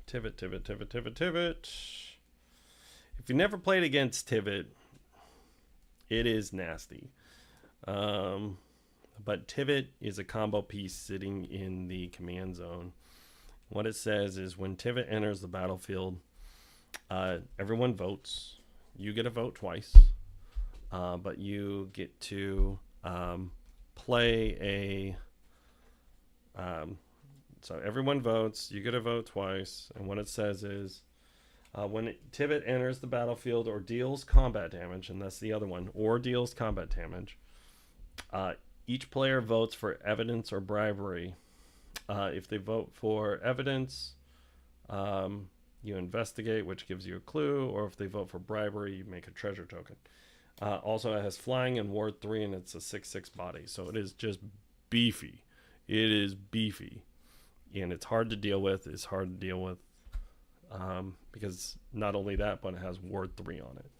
Tivit, Tivit, Tivit, Tivit, Tivit. If you never played against Tivit, it is nasty. But Tivit is a combo piece sitting in the command zone. What it says is when Tivit enters the battlefield, everyone votes. You get a vote twice, but you get to play a... so everyone votes, you get a vote twice, and what it says is when Tivit enters the battlefield or deals combat damage, and that's the other one, or deals combat damage, each player votes for evidence or bribery. If they vote for evidence, you investigate, which gives you a clue, or if they vote for bribery, you make a treasure token. Also, it has flying and ward 3, and it's a 6/6 body, so it is just beefy. It is beefy, and it's hard to deal with. It's hard to deal with because not only that, but it has ward 3 on it.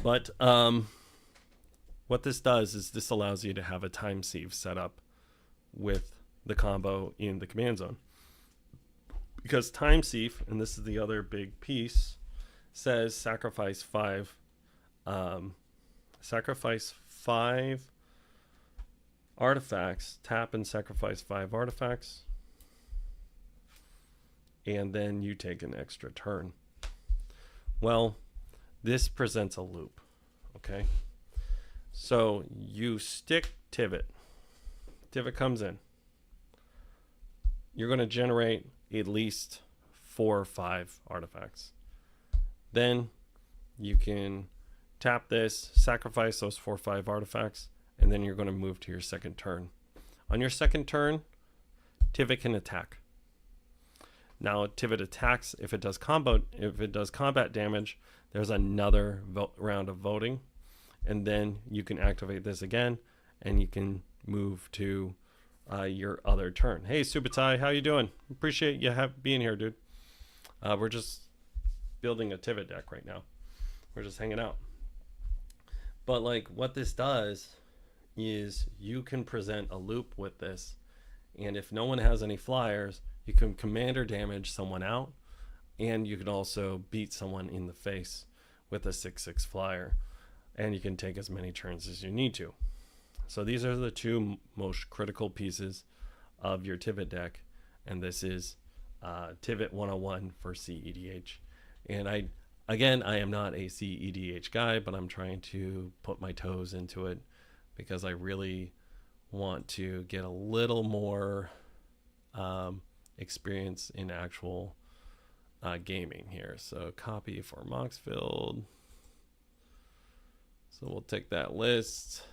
But what this does is this allows you to have a time sieve set up with the combo in the command zone. Because time sieve, and this is the other big piece, says sacrifice 5 artifacts, tap and sacrifice 5 artifacts, and then you take an extra turn. Well, this presents a loop, okay? So you stick Tivit. Tivit comes in. You're going to generate at least 4 or 5 artifacts. Then you can tap this, sacrifice those 4 or 5 artifacts, and then you're going to move to your second turn. On your second turn, Tivit can attack. Now Tivit attacks if it does combat damage. There's another round of voting, and then you can activate this again, and you can move to your other turn. Hey, Subutai, how you doing? Appreciate you being here, dude. We're just building a Tivit deck right now. We're just hanging out. But like what this does is you can present a loop with this, and if no one has any flyers, you can commander damage someone out, and you can also beat someone in the face with a 6/6 flyer, and you can take as many turns as you need to. So these are the two most critical pieces of your Tivit deck, and this is Tivit 101 for CEDH. And I am not a CEDH guy, but I'm trying to put my toes into it because I really want to get a little more experience in actual gaming here. So copy for Moxfield. So we'll take that list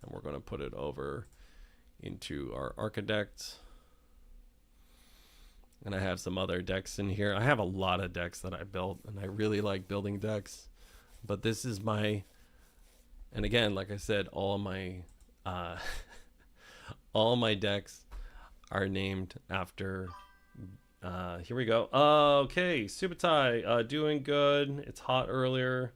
and we're going to put it over into our Archidect. And I have some other decks in here. I have a lot of decks that I built, and I really like building decks. But this is my, and again, like I said, all of my all my decks are named after. Here we go. Okay, Subutai, doing good. It's hot earlier.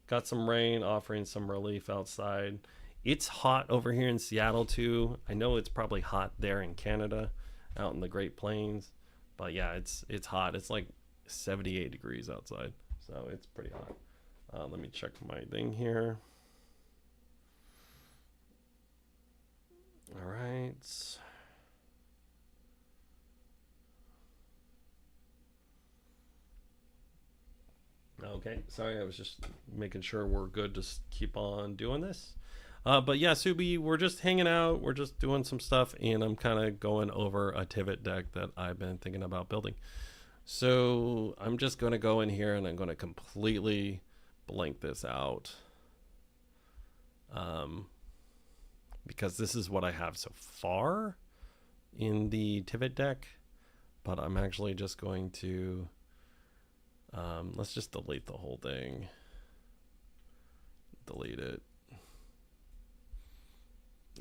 Got some rain, offering some relief outside. It's hot over here in Seattle too. I know it's probably hot there in Canada, out in the Great Plains. But yeah, it's hot. It's like 78 degrees outside, so it's pretty hot. Let me check my thing here. All right. Okay, sorry, I was just making sure we're good to keep on doing this. But yeah, Subi, we're just hanging out. We're just doing some stuff, and I'm kind of going over a Tivit deck that I've been thinking about building. So I'm just going to go in here, and I'm going to completely blank this out. Because this is what I have so far in the Tivit deck. But I'm actually just going to... let's just delete the whole thing. Delete it.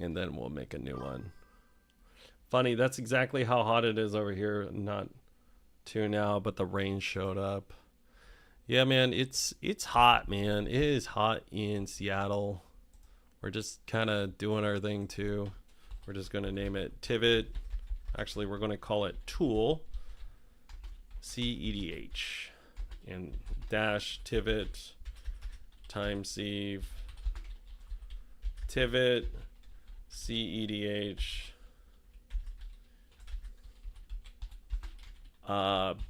And then we'll make a new one. Funny, that's exactly how hot it is over here. Not too now, but the rain showed up. Yeah, man, it's hot, man. It is hot in Seattle. We're just kind of doing our thing too. We're just going to name it Tivit. Actually, we're going to call it Tool CEDH. And dash Tivit times Sieve Tivit CEDH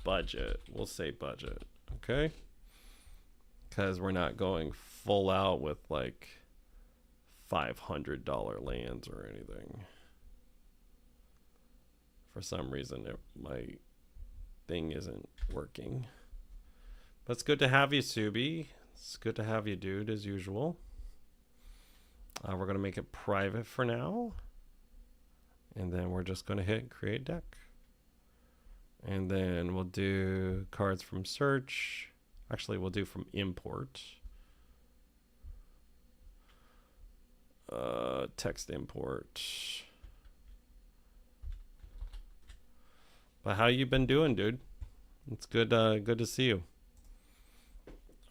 budget. We'll say budget, okay? Because we're not going full out with like $500 lands or anything. For some reason, my thing isn't working. But it's good to have you, Subi. It's good to have you, dude, as usual. We're going to make it private for now. And then we're just going to hit create deck. And then we'll do cards from search. Actually, we'll do from import. Text import. But how you been doing, dude? It's good good to see you.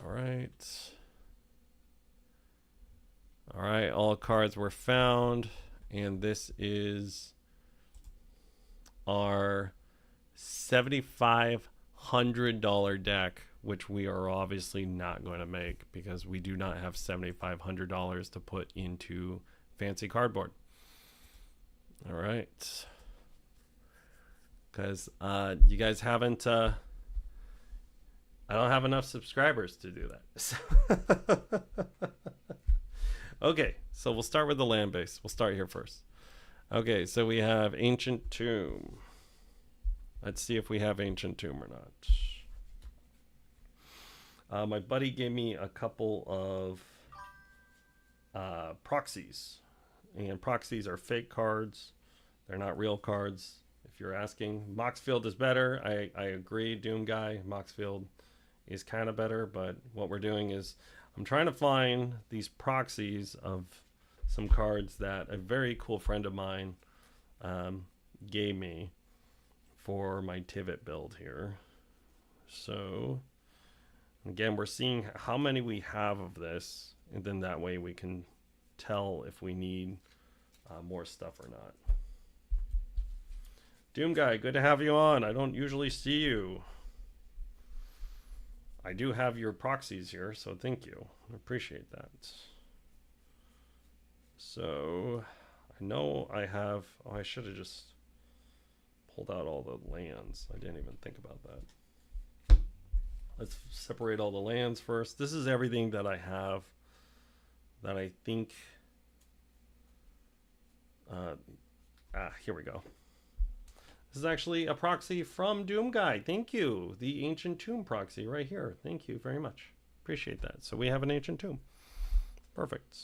All right. All right, all cards were found, and this is our $7,500 deck, which we are obviously not going to make because we do not have $7,500 to put into fancy cardboard. All right. Because you guys haven't... I don't have enough subscribers to do that. Okay, so we'll start with the land base. We'll start here first. Okay, so we have Ancient Tomb. Let's see if we have Ancient Tomb or not. My buddy gave me a couple of proxies. And proxies are fake cards. They're not real cards. If if you're asking. Moxfield is better. I agree, Doom Guy. Moxfield is kind of better, but what we're doing is I'm trying to find these proxies of some cards that a very cool friend of mine gave me for my Tivit build here. So again, we're seeing how many we have of this, and then that way we can tell if we need more stuff or not. Doom Guy, good to have you on. I don't usually see you. I do have your proxies here, so thank you. I appreciate that. So I know I have, oh, I should have just pulled out all the lands. I didn't even think about that. Let's separate all the lands first. This is everything that I have that I think, here we go. This is actually a proxy from Doom Guy. Thank you. The Ancient Tomb proxy right here. Thank you very much. Appreciate that. So we have an Ancient Tomb. Perfect.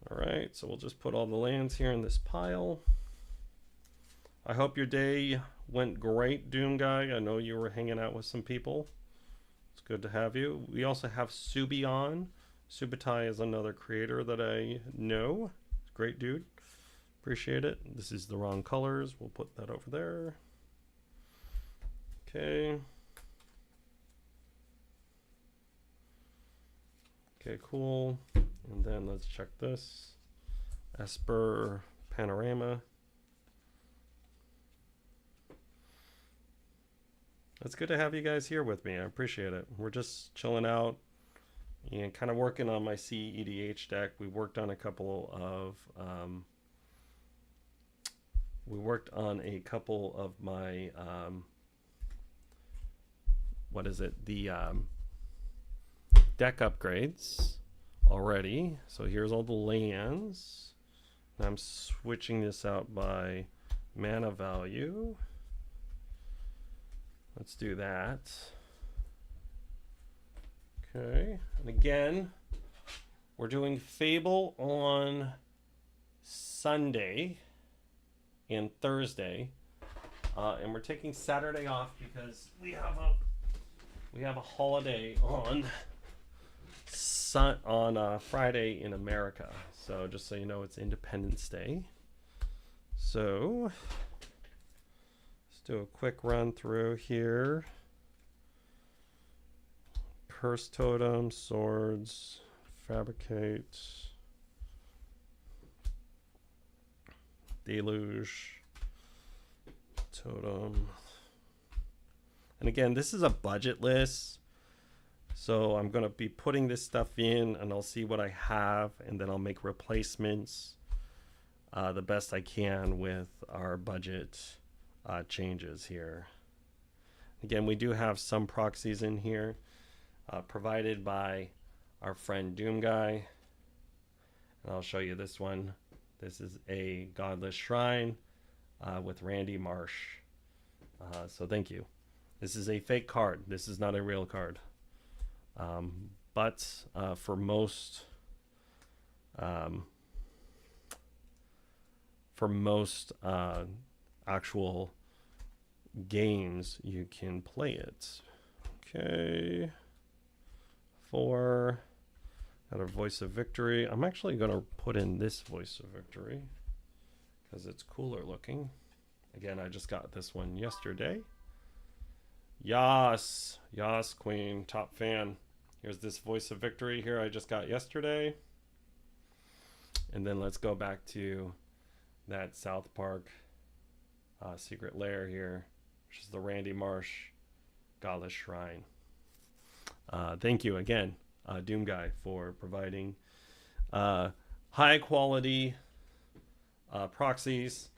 All right, so we'll just put all the lands here in this pile. I hope your day went great, Doom Guy. I know you were hanging out with some people. It's good to have you. We also have Subi on. Subitai is another creator that I know. Great dude. Appreciate it. This is the wrong colors. We'll put that over there. Okay. Okay, cool. And then let's check this. Esper Panorama. It's good to have you guys here with me. I appreciate it. We're just chilling out and kind of working on my CEDH deck. We worked on a couple of my what is it, the deck upgrades already. So here's all the lands. I'm switching this out by mana value. Let's do that. Okay, and again, we're doing Fable on Sunday and Thursday, and we're taking Saturday off because we have a holiday on Friday in America. So just so you know, it's Independence Day. So let's do a quick run through here. Curse Totem, Swords, Fabricate, Deluge, Totem. And again, this is a budget list, so I'm going to be putting this stuff in and I'll see what I have, and then I'll make replacements the best I can with our budget changes here. Again, we do have some proxies in here provided by our friend Doom Guy, and I'll show you this one. This is a Godless Shrine with Randy Marsh. So thank you. This is a fake card. This is not a real card. But for most actual games, you can play it. Okay. Got a Voice of Victory. I'm actually going to put in this Voice of Victory because it's cooler looking. Again, I just got this one yesterday. Yas, Queen, top fan. Here's this Voice of Victory here I just got yesterday. And then let's go back to that South Park Secret Lair here, which is the Randy Marsh Godless Shrine. Thank you again, Doom Guy, for providing high quality proxies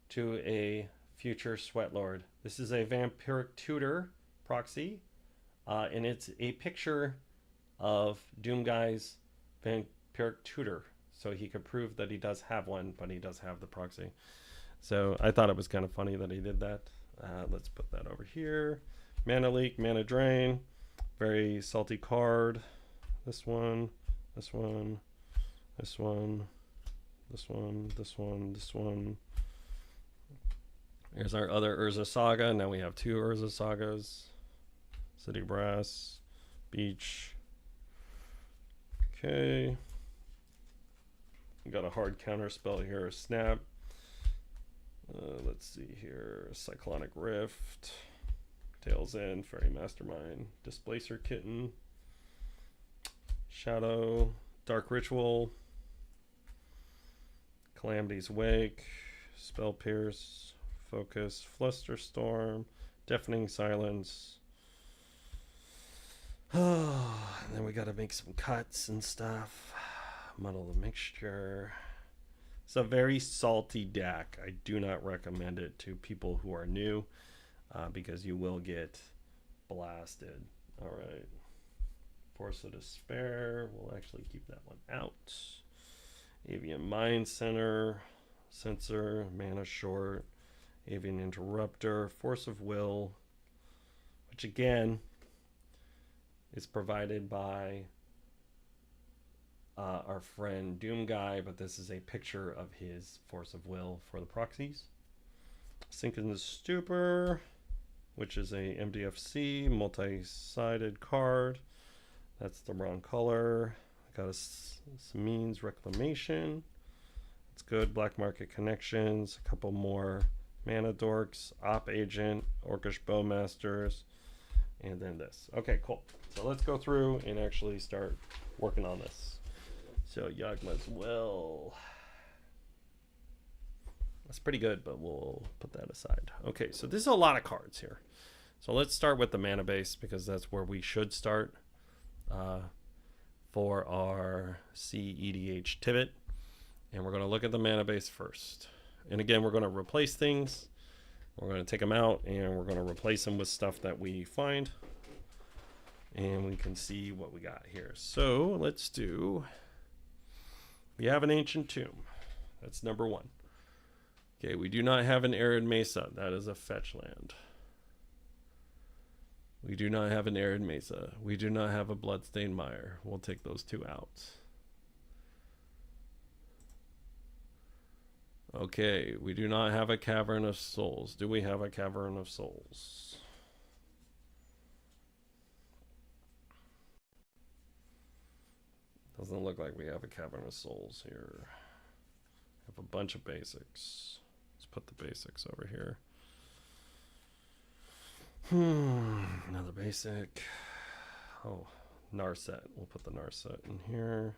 to a future Sweatlord. This is a Vampiric Tutor proxy, and it's a picture of Doom Guy's Vampiric Tutor, so he could prove that he does have one, but he does have the proxy. So I thought it was kind of funny that he did that. Let's put that over here. Mana Leak, Mana Drain. Very salty card. This one, this one, this one, this one, this one, this one. Here's our other Urza Saga. Now we have 2 Urza Sagas. City Brass, Beach. Okay. We got a hard counter spell here. Snap. Let's see here. Cyclonic Rift. Tails End. Fairy Mastermind. Displacer Kitten. Shadow. Dark Ritual. Calamity's Wake. Spell Pierce. Focus. Flusterstorm. Deafening Silence. Oh, and then we got to make some cuts and stuff. Muddle the mixture. It's a very salty deck. I do not recommend it to people who are new because you will get blasted. All right. Force of Despair. We'll actually keep that one out. Avian Mind Center. Sensor. Mana Short. Avian Interrupter. Force of Will. Which again is provided by our friend Doom Guy, but this is a picture of his Force of Will for the proxies. Sink in the Stupor, which is a MDFC multi-sided card. That's the wrong color. Got some means Reclamation. It's good. Black Market Connections. A couple more Mana Dorks, Op Agent, Orcish Bowmasters, and then this. Okay, cool. So let's go through and actually start working on this. So Yagma's Will. That's pretty good, but we'll put that aside. Okay, so this is a lot of cards here. So let's start with the mana base because that's where we should start for our CEDH Tivit. And we're going to look at the mana base first. And again, we're going to replace things. We're going to take them out and we're going to replace them with stuff that we find. And we can see what we got here. So let's do... We have an Ancient Tomb. That's number 1. Okay, we do not have an Arid Mesa. That is a fetch land. We do not have an Arid Mesa. We do not have a Bloodstained Mire. We'll take those 2 out. Okay, we do not have a Cavern of Souls. Do we have a Cavern of Souls? Doesn't look like we have a Cavern of Souls here. Have a bunch of basics. Let's put the basics over here. Another basic. Oh, Narset. We'll put the Narset in here.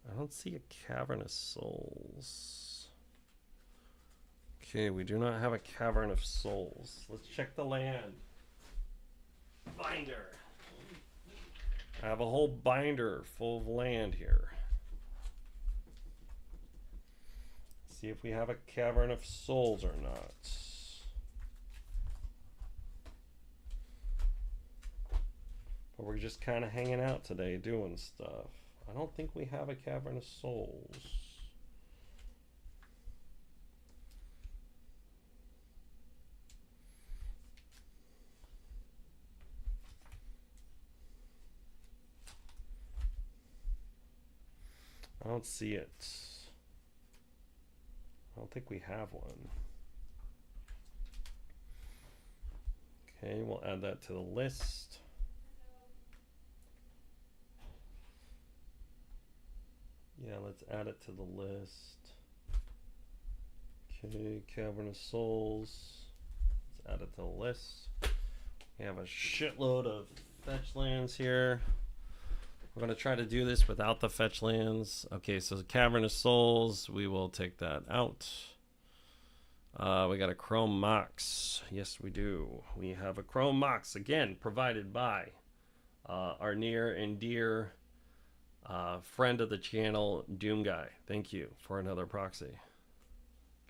I don't see a Cavern of Souls. Okay, we do not have a Cavern of Souls. Let's check the land. Binder. I have a whole binder full of land here. See if we have a Cavern of Souls or not. But we're just kind of hanging out today doing stuff. I don't think we have a Cavern of Souls. I don't see it. I don't think we have one. Okay, we'll add that to the list. Yeah, let's add it to the list. Okay, Cavern of Souls. Let's add it to the list. We have a shitload of fetch lands here. We're going to try to do this without the fetch lands. Okay, so the Cavern of Souls, we will take that out. We got a Chrome Mox. Yes, we do. We have a Chrome Mox, again, provided by our near and dear friend of the channel, Doom Guy. Thank you for another proxy.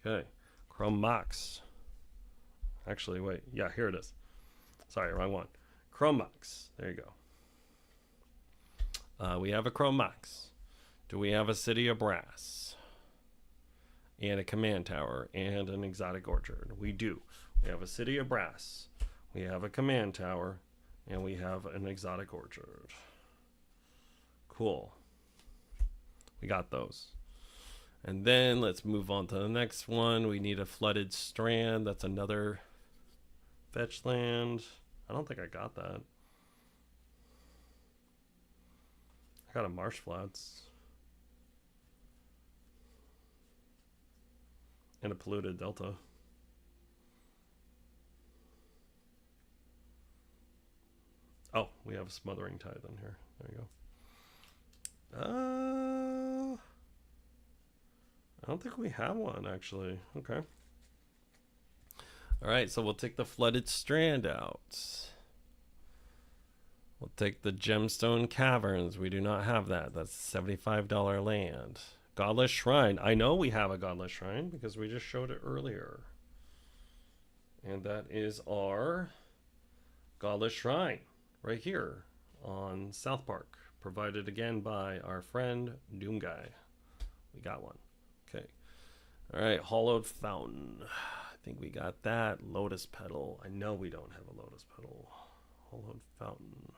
Okay, Chrome Mox. Actually, wait. Yeah, here it is. Sorry, wrong one. Chrome Mox. There you go. We have a Chrome Mox. Do we have a City of Brass? And a Command Tower and an Exotic Orchard? We do. We have a City of Brass. We have a Command Tower. And we have an Exotic Orchard. Cool. We got those. And then let's move on to the next one. We need a Flooded Strand. That's another fetch land. I don't think I got that. I got a Marsh Flats. And a Polluted Delta. Oh, we have a Smothering Tithe in here. There you go. I don't think we have one, actually. Okay. All right, so we'll take the Flooded Strand out. We'll take the Gemstone Caverns. We do not have that. That's $75 land. Godless Shrine. I know we have a Godless Shrine because we just showed it earlier. And that is our Godless Shrine right here on South Park. Provided again by our friend Doom Guy. We got one. Okay. All right, Hollowed Fountain. I think we got that. Lotus Petal. I know we don't have a Lotus Petal. Hollowed Fountain.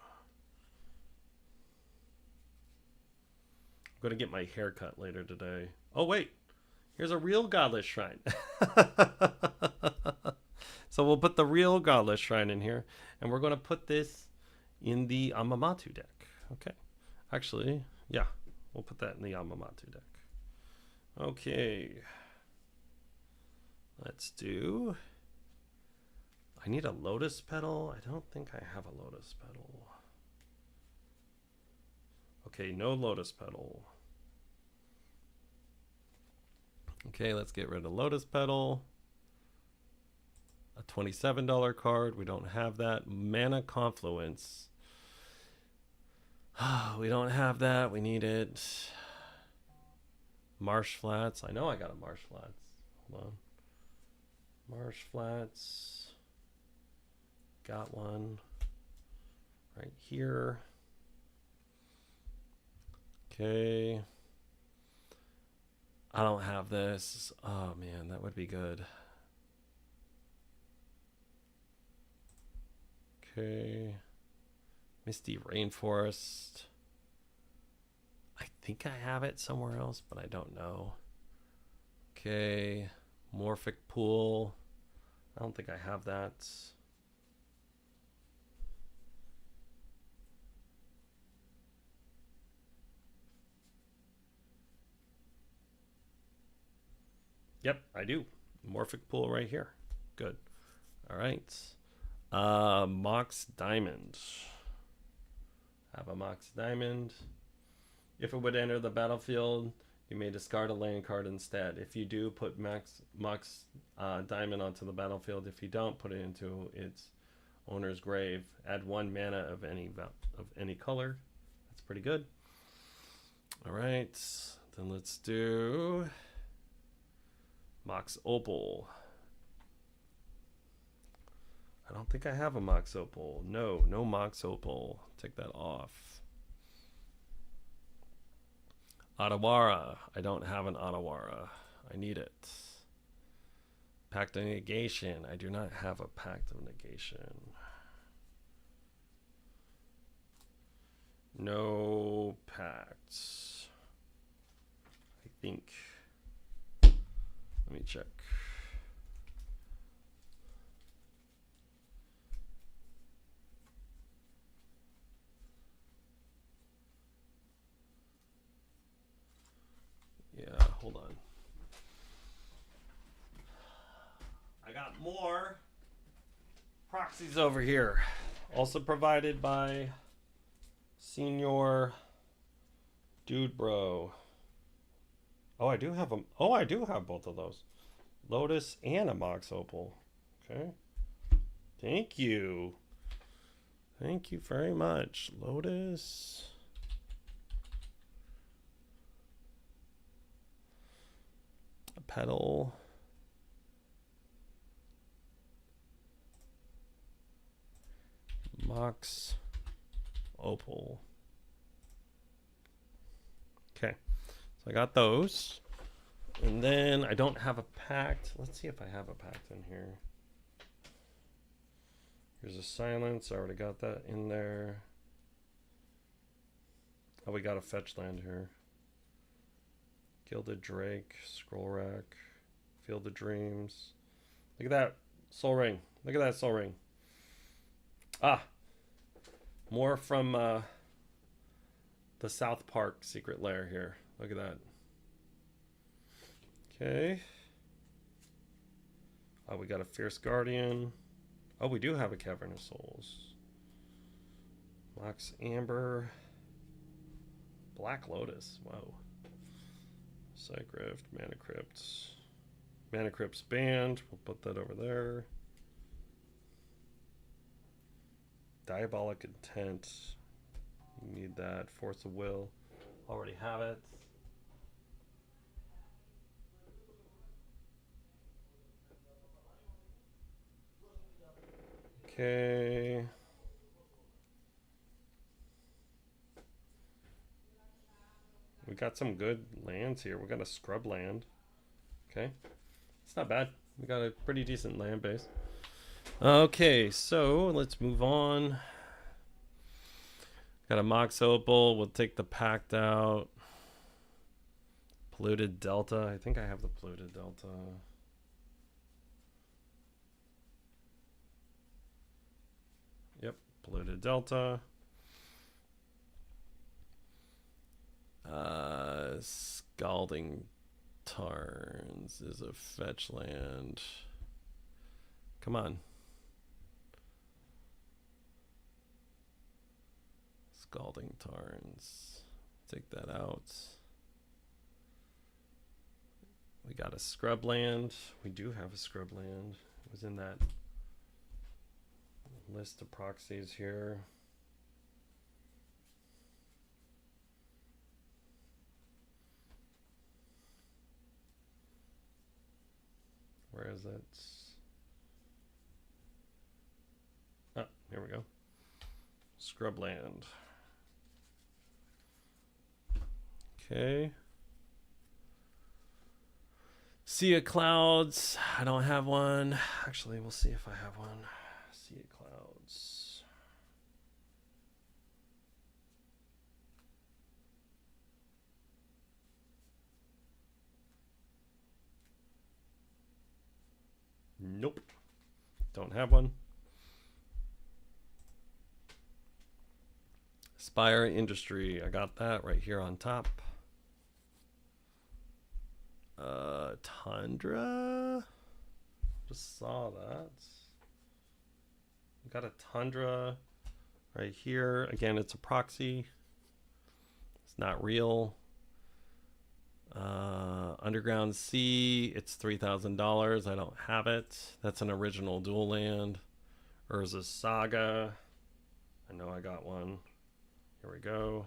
I'm going to get my hair cut later today. Oh, wait. Here's a real Godless Shrine. So we'll put the real Godless Shrine in here. And we're going to put this in the Amamatu deck. Okay. Actually, yeah. We'll put that in the Amamatu deck. Okay. Let's do... I need a Lotus Petal. I don't think I have a Lotus Petal. Okay, no Lotus Petal. Okay, let's get rid of Lotus Petal. A $27 card. We don't have that. Mana Confluence. We don't have that. We need it. Marsh Flats. I know I got a Marsh Flats. Hold on. Marsh Flats. Got one. Right here. Okay. I don't have this. Oh man, that would be good. Okay. Misty Rainforest. I think I have it somewhere else, but I don't know. Okay. Morphic Pool. I don't think I have that. Yep, I do. Morphic Pool right here. Good. All right. Mox Diamond. Have a Mox Diamond. If it would enter the battlefield, you may discard a land card instead. If you do, put Mox Diamond onto the battlefield. If you don't, put it into its owner's grave. Add 1 mana of any color. That's pretty good. All right. Then let's do Mox Opal. I don't think I have a Mox Opal. No Mox Opal. Take that off. Otawara. I don't have an Otawara. I need it. Pact of Negation. I do not have a Pact of Negation. No pacts. I think. Let me check. Yeah, hold on. I got more proxies over here. Also provided by Senior Dude Bro. Oh, I do have them. Oh, I do have both of those. Lotus and a Mox Opal. Okay. Thank you. Thank you very much. Lotus. A Petal. Mox Opal. Okay. So I got those. And then I don't have a pact. Let's see if I have a pact in here. Here's a Silence. I already got that in there. Oh, we got a fetch land here. Gilded Drake, Scroll Rack, Field of Dreams. Look at that soul ring. Look at that soul ring. Ah, more from the South Park secret lair here. Look at that. Okay. Oh, we got a Fierce Guardian. Oh, we do have a Cavern of Souls. Mox Amber. Black Lotus. Whoa. Sight Rift, Mana Crypt. Mana Crypt's banned. We'll put that over there. Diabolic Intent. You need that. Force of Will. Already have it. Okay. We got some good lands here. We got a scrub land. Okay. It's not bad. We got a pretty decent land base. Okay, so let's move on. Got a Mox Opal. We'll take the Pact out. Polluted Delta. I think I have the Polluted Delta. Yep, Polluted Delta. Scalding Tarns is a fetch land. Come on. Scalding Tarns. Take that out. We got a scrub land. We do have a scrub land. It was in that list of proxies here. Where is it? Oh, here we go. Scrubland. Okay. Sea of Clouds. I don't have one. Actually, we'll see if I have one. Sea of Clouds. Nope. Don't have one. Spire Industry. I got that right here on top. Tundra. Just saw that. We got a Tundra right here. Again, it's a proxy. It's not real. Underground Sea. It's $3,000. I don't have it. That's an original dual land. Urza Saga. I know I got one. Here we go.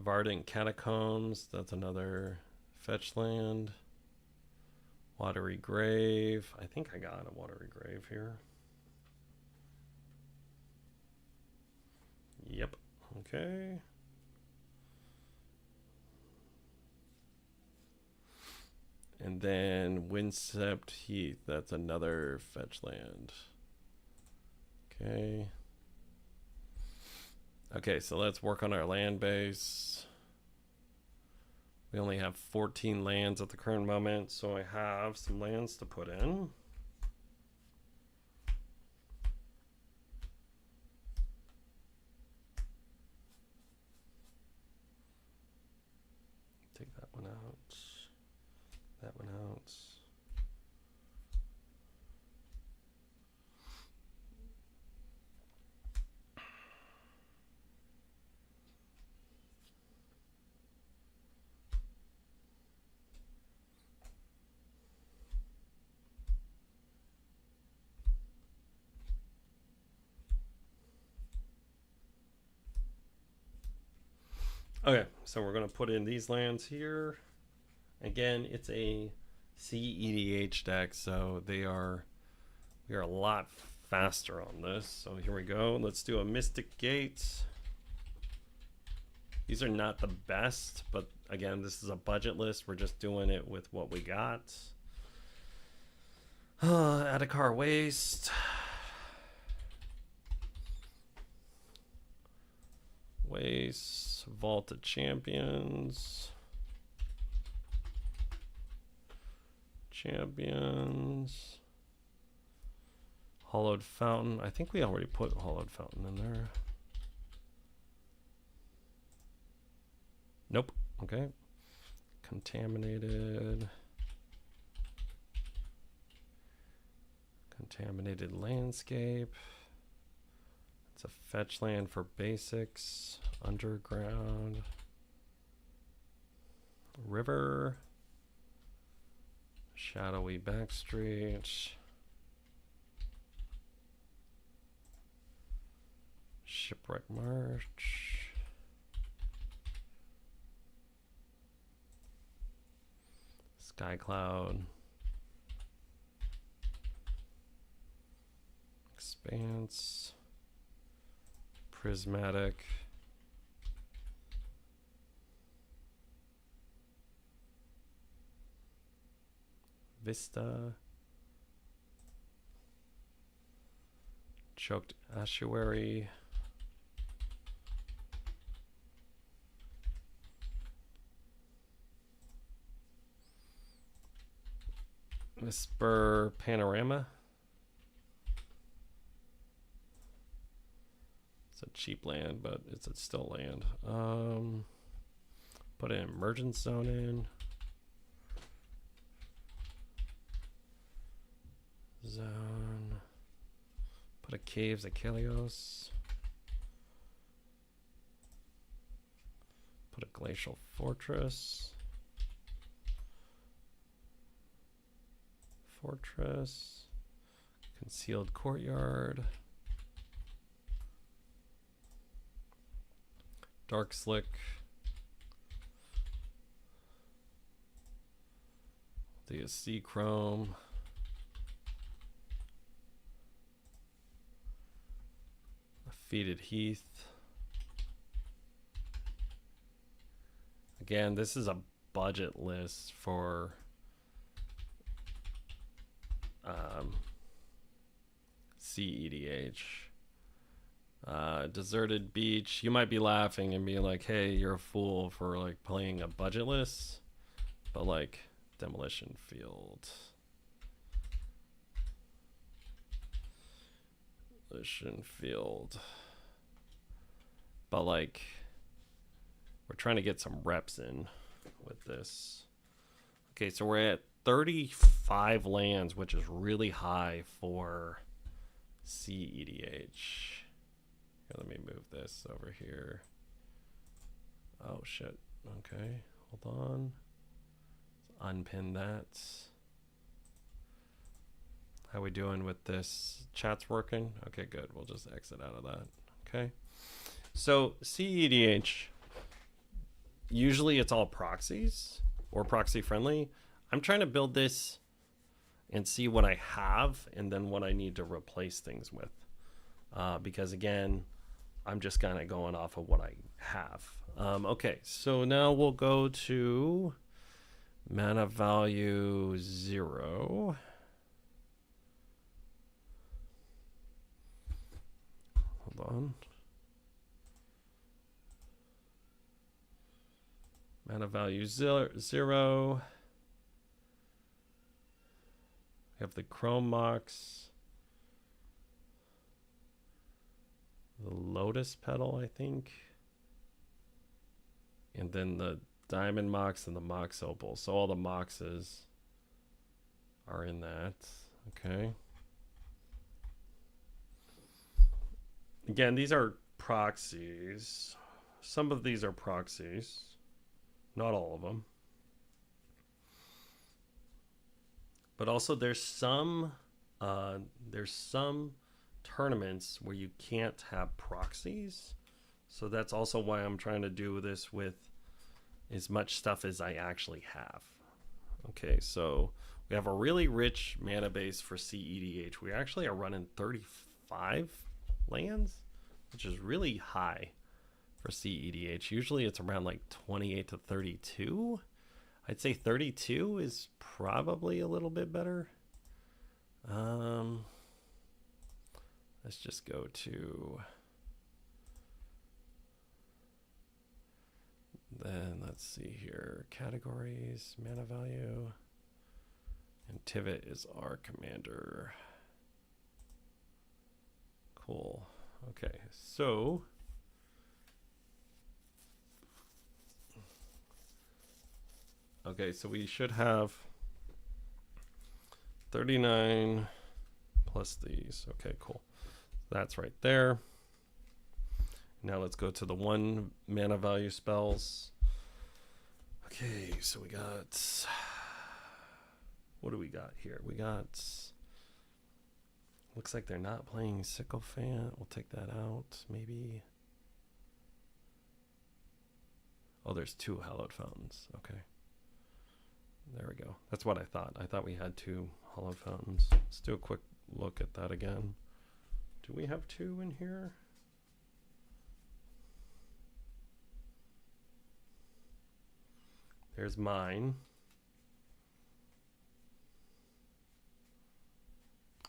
Vardant Catacombs. That's another fetch land. Watery Grave. I think I got a Watery Grave here. Yep. Okay. And then Wincept Heath. That's another fetch land. Okay. Okay, so let's work on our land base. We only have 14 lands at the current moment, so I have some lands to put in. Take that one out. That one out. Okay, so we're going to put in these lands here. Again, it's a CEDH deck, so we are a lot faster on this. So here we go. Let's do a Mystic Gate. These are not the best, but again, this is a budget list. We're just doing it with what we got. Adakar Waste. Waste. Vault of Champions. Champions. Hollowed Fountain. I think we already put Hollowed Fountain in there. Nope. Okay. Contaminated. Contaminated Landscape. It's a fetch land for basics. Underground. River. Shadowy Backstreet. Shipwreck March. Sky Cloud. Expanse. Prismatic. Vista. Choked Ossuary. Whisper Panorama. It's a cheap land, but it's still land. Put an emergence zone in. Zone. Put a Caves at Kalios. Put a Glacial Fortress. Concealed Courtyard. Dark Slick. The Sea Chrome. Defeated Heath. Again, this is a budget list for CEDH. Deserted Beach. You might be laughing and being like, hey, you're a fool for like playing a budget list, but like Demolition Field. But like we're trying to get some reps in with this. Okay, so we're at 35 lands, which is really high for CEDH. Here, let me move this over here. Oh shit. Okay, hold on. Let's unpin that. How we doing with this? Chat's working? Okay, good. We'll just exit out of that. Okay. So CEDH, usually it's all proxies or proxy friendly. I'm trying to build this and see what I have and then what I need to replace things with. Because again, I'm just kind of going off of what I have. Okay, so now we'll go to mana value 0. Hold on. Mana value 0. We have the Chrome Mox. The Lotus Petal, I think. And then the Diamond Mox and the Mox Opal. So all the Moxes are in that. Okay. Again, these are proxies. Some of these are proxies. Not all of them. But also there's some tournaments where you can't have proxies. So that's also why I'm trying to do this with as much stuff as I actually have. Okay, so we have a really rich mana base for CEDH. We actually are running 35 lands, which is really high for CEDH. Usually it's around like 28 to 32. I'd say 32 is probably a little bit better. Let's just go to Then let's see here. Categories, mana value. And Tivit is our commander. Cool. Okay, so we should have 39 plus these. Okay, cool. That's right there. Now let's go to the 1 mana value spells. Okay, so we got, what do we got here? We got, looks like they're not playing Sycophant. We'll take that out, maybe. Oh, there's 2 Hallowed Fountains. Okay. There we go. That's what I thought. I thought we had 2 Hallowed Fountains. Let's do a quick look at that again. Do we have 2 in here? There's mine.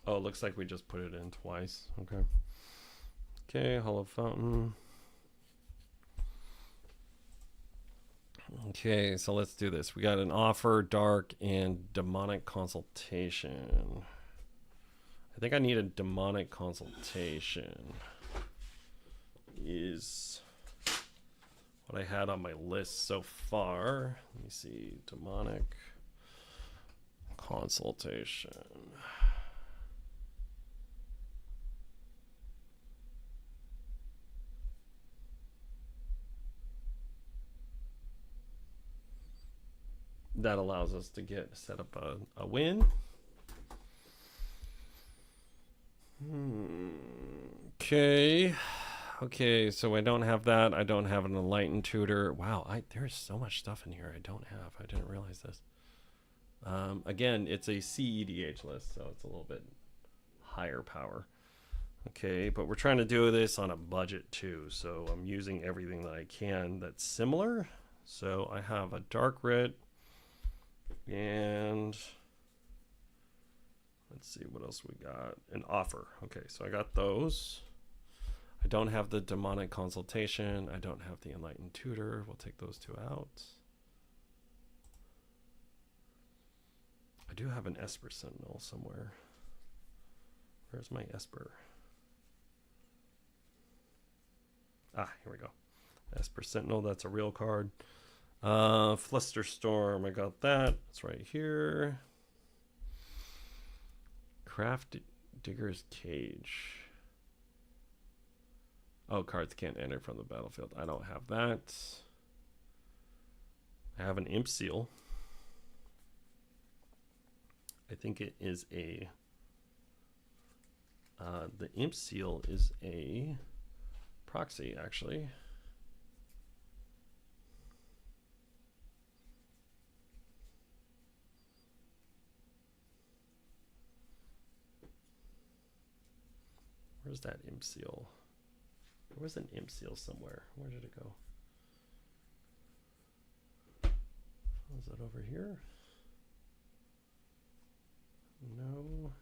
Oh, it looks like we just put it in twice. Okay. Okay, Hallowed Fountain. Okay, so let's do this. We got an Offer, Dark, and Demonic Consultation. I think I need a Demonic Consultation. Is what I had on my list so far. Let me see. Demonic Consultation. That allows us to set up a win. Okay, so I don't have that. I don't have an Enlightened Tutor. Wow, there's so much stuff in here I don't have. I didn't realize this. Again, it's a CEDH list, so it's a little bit higher power. Okay, but we're trying to do this on a budget too, so I'm using everything that I can that's similar. So I have a Dark Writ, and let's see what else we got. An Offer. Okay, so I got those. I don't have the Demonic Consultation. I don't have the Enlightened Tutor. We'll take those 2 out. I do have an Esper Sentinel somewhere. Where's my Esper? Ah, here we go. Esper Sentinel, that's a real card. Flusterstorm, I got that. It's right here. Craft Digger's Cage. Oh, cards can't enter from the battlefield. I don't have that. I have an Imp Seal. I think it is a... the Imp Seal is a proxy, actually. Where's that Imp Seal? There was an Imp Seal somewhere. Where did it go? Was that over here? No.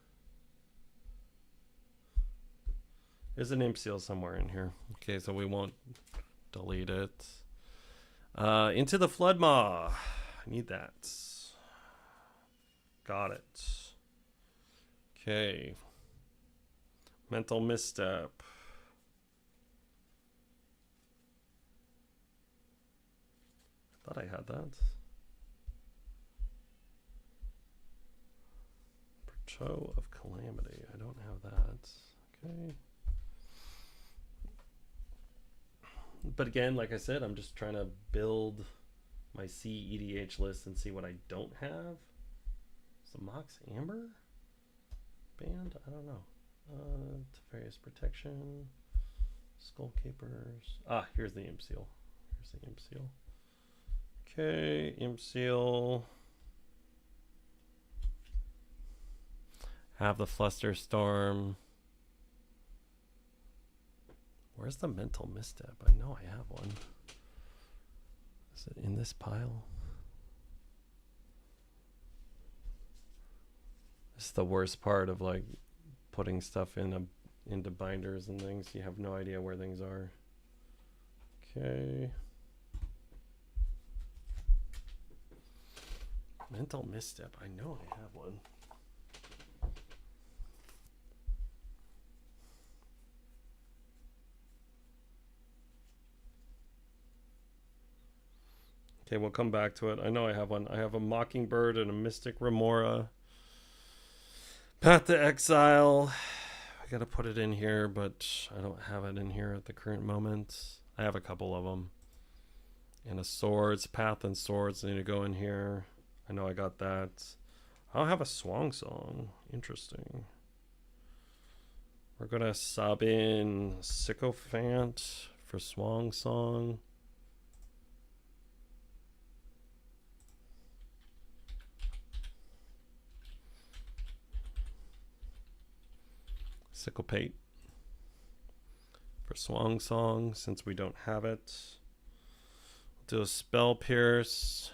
There's an Imp Seal somewhere in here. Okay, so we won't delete it. Into the Flood Maw. I need that. Got it. Okay. Mental Misstep. I thought I had that. Toe of Calamity. I don't have that. Okay. But again, like I said, I'm just trying to build my CEDH list and see what I don't have. Is the Mox Amber banned? I don't know. Teferious Protection. Skull Capers. Ah, here's the Imp Seal. Here's the Imp Seal. Okay, Imp Seal. Have the Flusterstorm. Where's the Mental Misstep? I know I have one. Is it in this pile? This is the worst part of like putting stuff into binders and things. You have no idea where things are. Okay. Mental misstep. I know I have one. Okay, we'll come back to it. I know I have one. I have a Mockingbird and a Mystic Remora. Path to Exile. I gotta put it in here, but I don't have it in here at the current moment. I have a couple of them. And a Swords. Path and Swords need to go in here. I know I got that. I don't have a Swan Song. Interesting. We're gonna sub in Sycophant for Swan Song. Sycopate for Swan Song since we don't have it. We'll do a Spell Pierce.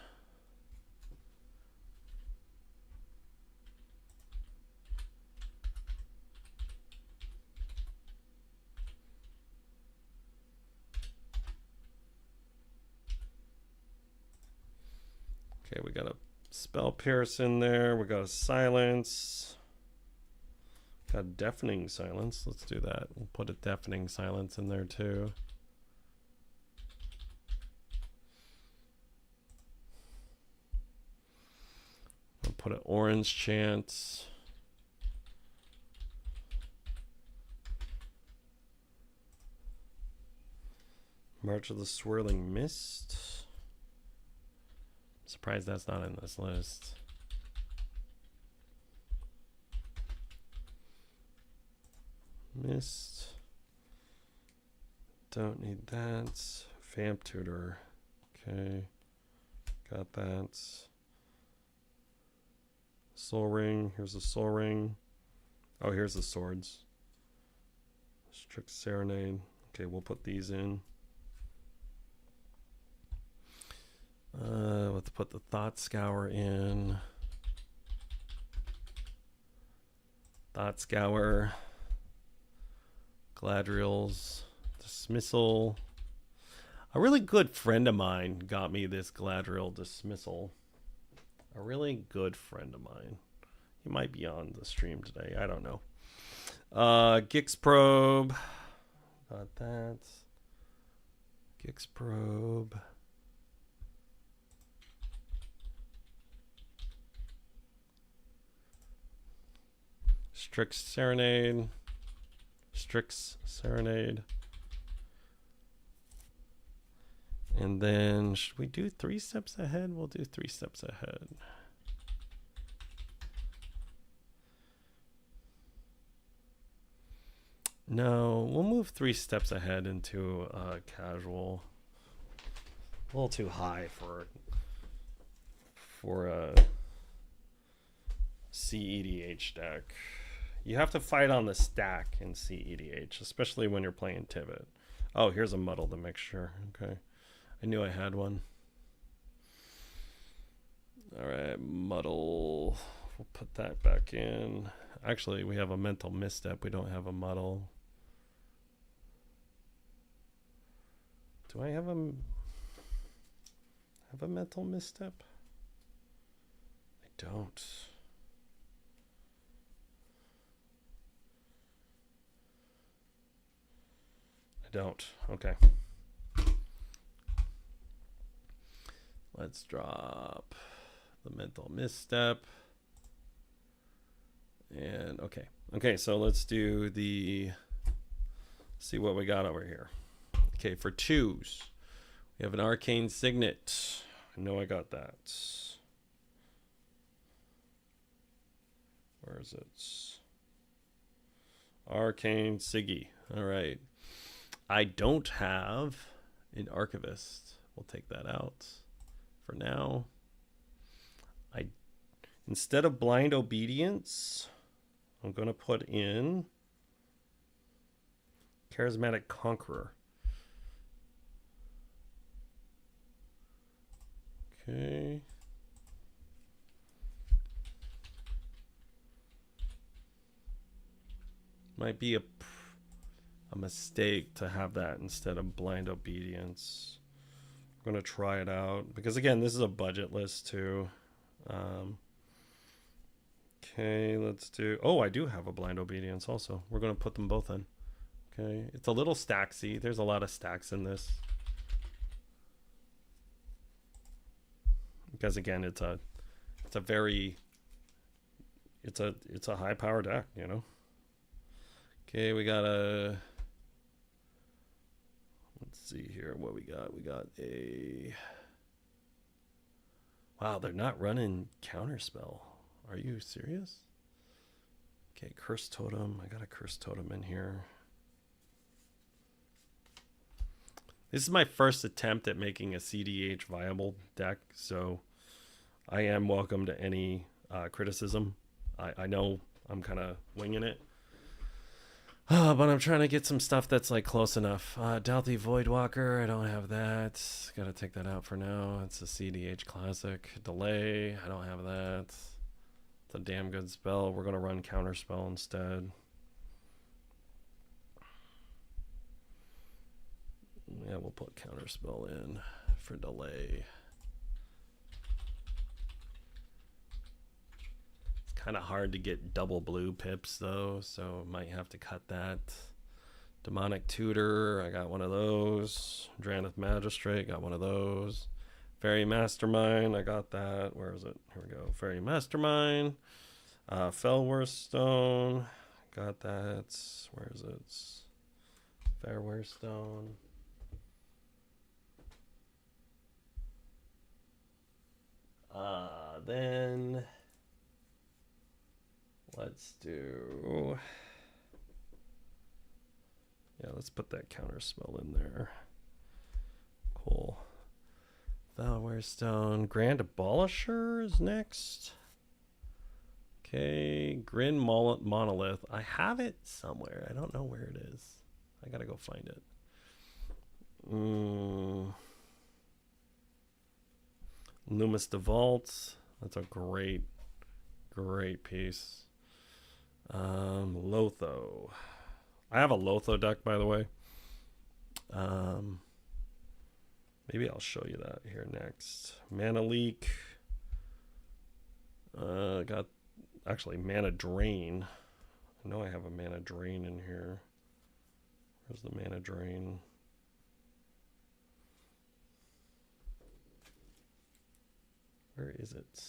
Okay, we got a Spell Pierce in there. We got a Silence. Got Deafening Silence. Let's do that. We'll put a Deafening Silence in there too. We'll put an Orange Chant. March of the Swirling Mist. Surprised that's not in this list. Mist. Don't need that. Vamp Tutor. Okay. Got that. Soul Ring. Here's the Soul Ring. Oh, here's the Swords. Strict Serenade. Okay, we'll put these in. Let's put the Thought Scour in. Thought Scour. Gladriel's Dismissal. A really good friend of mine got me this Gladriel Dismissal. A really good friend of mine. He might be on the stream today. I don't know. Gix Probe. Got that. Gix Probe. Strix Serenade. Strix Serenade. And then, should we do 3 steps ahead? We'll do 3 steps ahead. No, we'll move 3 steps ahead into casual. A little too high for a CEDH deck. You have to fight on the stack in CEDH, especially when you're playing Tivit. Oh, here's a Muddle the Mixture. Okay. I knew I had one. All right, Muddle. We'll put that back in. Actually, we have a Mental Misstep. We don't have a Muddle. Do I have a Mental Misstep? I don't. I don't. Okay. Let's drop the Mental Misstep. And okay. Okay, so let's do the, see what we got over here. Okay, for 2s, we have an Arcane Signet. I know I got that. Where is it? Arcane Siggy. All right. I don't have an Archivist. We'll take that out for now. Instead of Blind Obedience, I'm going to put in Charismatic Conqueror. Okay. Might be a mistake to have that instead of Blind Obedience. I'm going to try it out because, again, this is a budget list too. Okay, let's do... Oh, I do have a blind obedience also. We're going to put them both in. Okay, it's a little stacksy. There's a lot of stacks in this. Because again, it's a high power deck, you know. Okay, we got a... Let's see here what we got. We got a... Wow, they're not running Counterspell. Are you serious? Okay, Curse Totem. I got a Curse Totem in here. This is my first attempt at making a CDH viable deck, so I am welcome to any criticism. I know I'm kind of winging it. But I'm trying to get some stuff that's like close enough. Dalthy Voidwalker, I don't have that. Gotta take that out for now. It's a CDH classic. Delay, I don't have that. It's a damn good spell. We're gonna run Counterspell instead. Yeah, we'll put Counterspell in for Delay. It's kind of hard to get double blue pips though, so might have to cut that. Demonic Tutor, I got one of those. Drannith Magistrate, got one of those. Fairy Mastermind, I got that. Where is it? Here we go. Fairy Mastermind. Fellworth Stone, got that. Where is it? Fairware Stone. Then let's do... Yeah, let's put that Counterspell in there. Cool. Valware Stone. Grand Abolisher is next. Okay, Grin Monolith. I have it somewhere. I don't know where it is. I gotta go find it. Loomis DeVault. That's a great piece. Lotho. I have a Lotho deck, by the way. Maybe I'll show you that here next. Mana Leak. Got actually Mana Drain. I know I have a Mana Drain in here. Where's the Mana Drain? Where is it?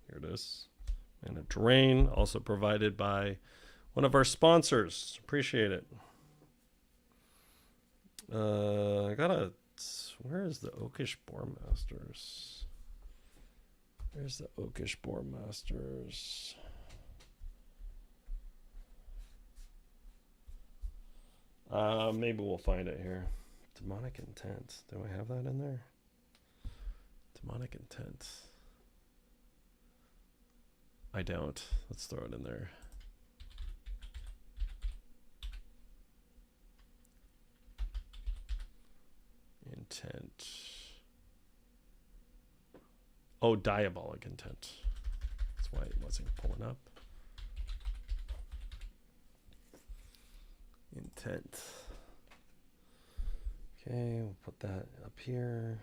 Here it is. Mana Drain, also provided by one of our sponsors. Appreciate it. I got a... Where is the Oakish Boar Masters? Where's the Oakish Boar Masters? Maybe we'll find it here. Demonic Intent. Do I have that in there? Demonic Intent. I don't. Let's throw it in there. Intent. Oh, Diabolic Intent. That's why it wasn't pulling up. Intent. Okay, we'll put that up here.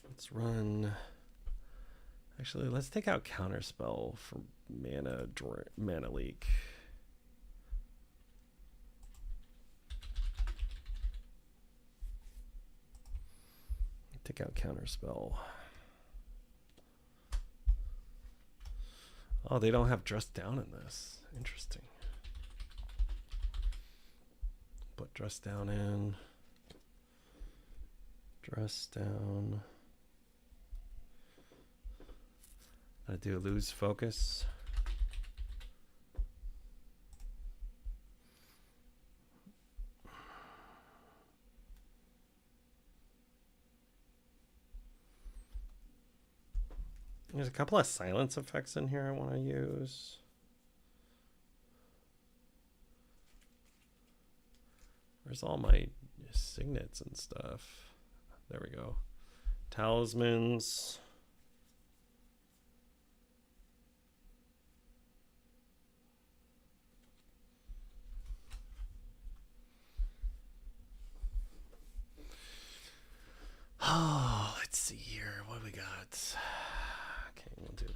Let's run. Actually, let's take out Counterspell for Mana Leak. Take out Counterspell. Oh, they don't have Dress Down in this. Interesting. Put Dress Down in. Dress Down. I do Lose Focus. There's a couple of silence effects in here I want to use. Where's all my signets and stuff? There we go. Talismans.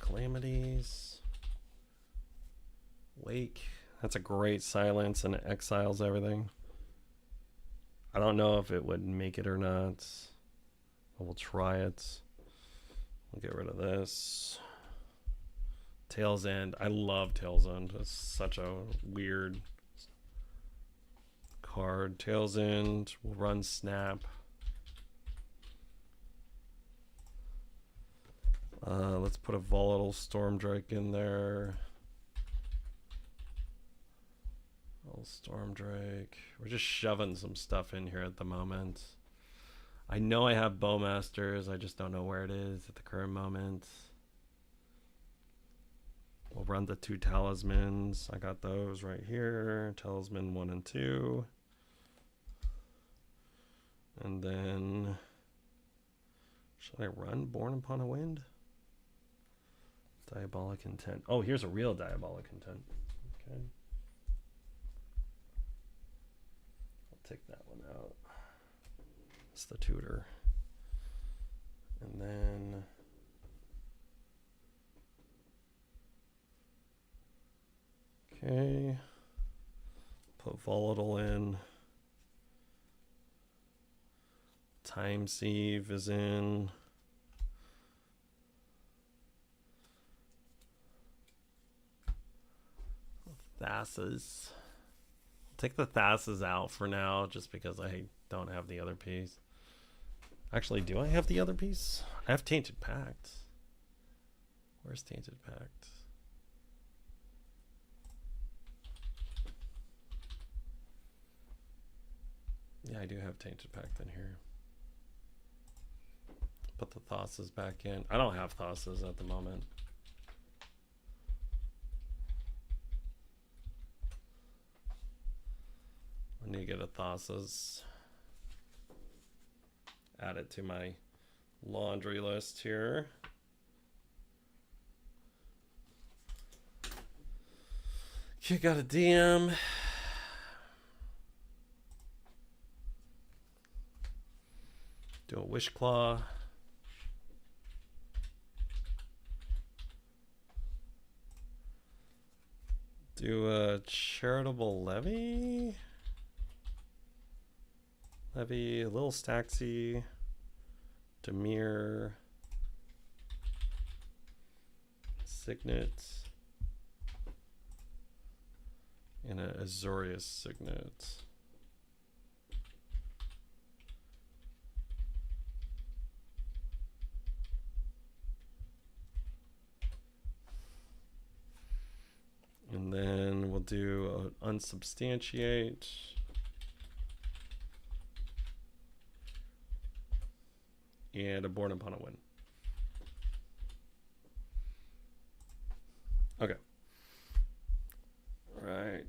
Calamities. Wake. That's a great silence and it exiles everything. I don't know if it would make it or not. We'll try it. We'll get rid of this. Tail's End. I love Tail's End. It's such a weird card. Tail's End. We'll run Snap. Let's put a Volatile Stormdrake in there. Stormdrake. We're just shoving some stuff in here at the moment. I know I have Bowmasters. I just don't know where it is at the current moment. We'll run the 2 Talismans. I got those right here. Talisman 1 and 2. And then, should I run Born Upon a Wind? Diabolic Intent. Oh, here's a real Diabolic Intent. Okay. Take that one out. It's the tutor. And then okay. Put Volatile in. Time Sieve is in. Thassa's. Take the Thassa's out for now, just because I don't have the other piece. Actually, do I have the other piece? I have Tainted Pact. Where's Tainted Pact? Yeah, I do have Tainted Pact in here. Put the Thassa's back in. I don't have Thassa's at the moment. I need to get a Thassa's. Add it to my laundry list here. You got a DM. Do a Wish Claw. Do a Charitable Levy. Levy, a little Staxy, Demir, Signet, and an Azorius Signet. And then we'll do an Unsubstantiate. And a Born Upon a Wind. Okay. All right.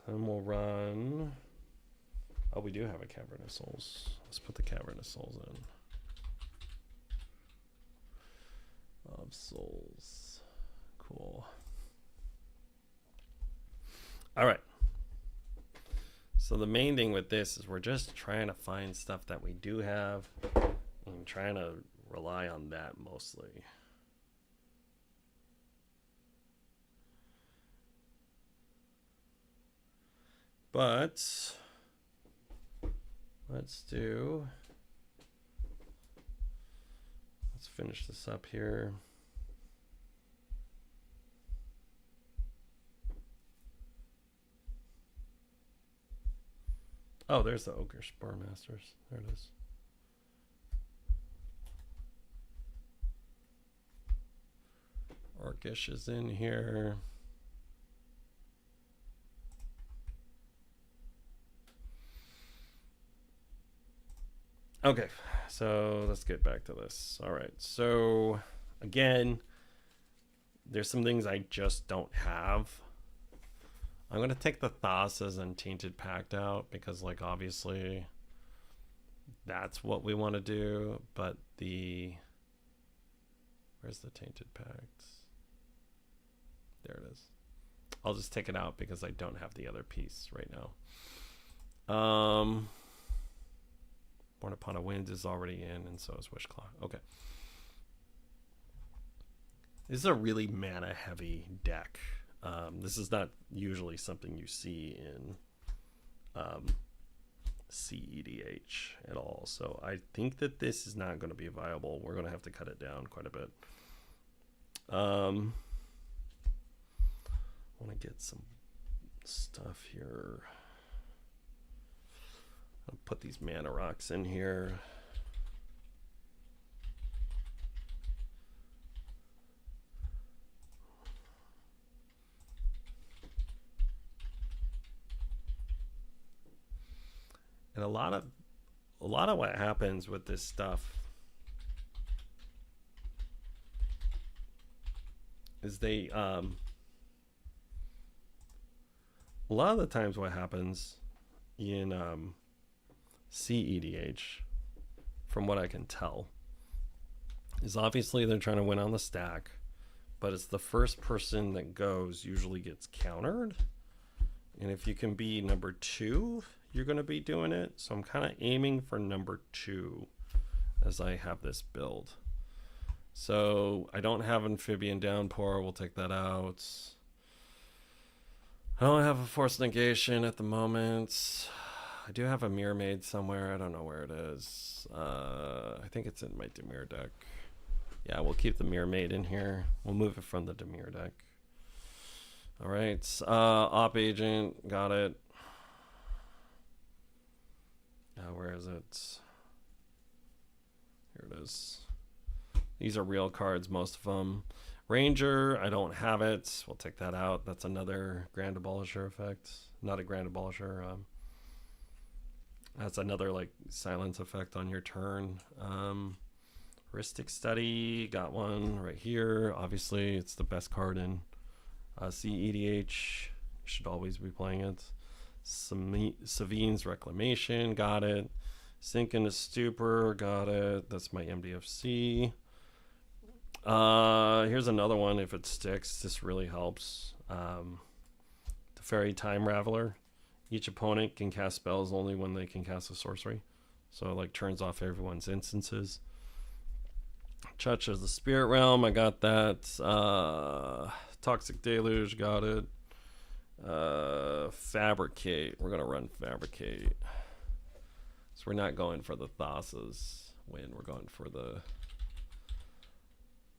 Then we'll run. Oh, we do have a Cavern of Souls. Let's put the Cavern of Souls in. Of Souls. Cool. All right. So the main thing with this is we're just trying to find stuff that we do have. I'm trying to rely on that mostly. But let's finish this up here. Oh, there's the Ogre Spore Masters. There it is. Orcish is in here. Okay, so let's get back to this. All right, so again, there's some things I just don't have. I'm going to take the Thassa's and Tainted Pact out because, like, obviously that's what we want to do, but where's the Tainted Pact? There it is. I'll just take it out because I don't have the other piece right now. Born Upon a Wind is already in, and so is Wishclaw. Okay. This is a really mana heavy deck. This is not usually something you see in CEDH at all. So I think that this is not going to be viable. We're going to have to cut it down quite a bit. I want to get some stuff here. I'll put these mana rocks in here. And a lot of what happens with this stuff is they a lot of the times what happens in CEDH, from what I can tell, is obviously they're trying to win on the stack, but it's the first person that goes usually gets countered. And if you can be number 2, you're going to be doing it. So I'm kind of aiming for number 2 as I have this build. So I don't have Amphibian Downpour. We'll take that out. I don't have a Force Negation at the moment. I do have a Mirror Maid somewhere. I don't know where it is. I think it's in my Dimir deck. Yeah, we'll keep the Mirror Maid in here. We'll move it from the Dimir deck. All right. Op Agent. Got it. Where is it? Here it is. These are real cards, most of them. Ranger, I don't have it. We'll take that out. That's another Grand Abolisher effect. Not a Grand Abolisher. That's another like silence effect on your turn. Heuristic Study, got one right here. Obviously, it's the best card in CEDH. You should always be playing it. Savine's Reclamation, got it. Sink into Stupor, got it. That's my MDFC. Here's another one. If it sticks, this really helps. The Fairy Time Raveler. Each opponent can cast spells only when they can cast a sorcery. So it like turns off everyone's instances. Touch of the Spirit Realm, I got that. Toxic Deluge, got it. Fabricate, we're gonna run Fabricate. So we're not going for the Thassa's win, we're going for the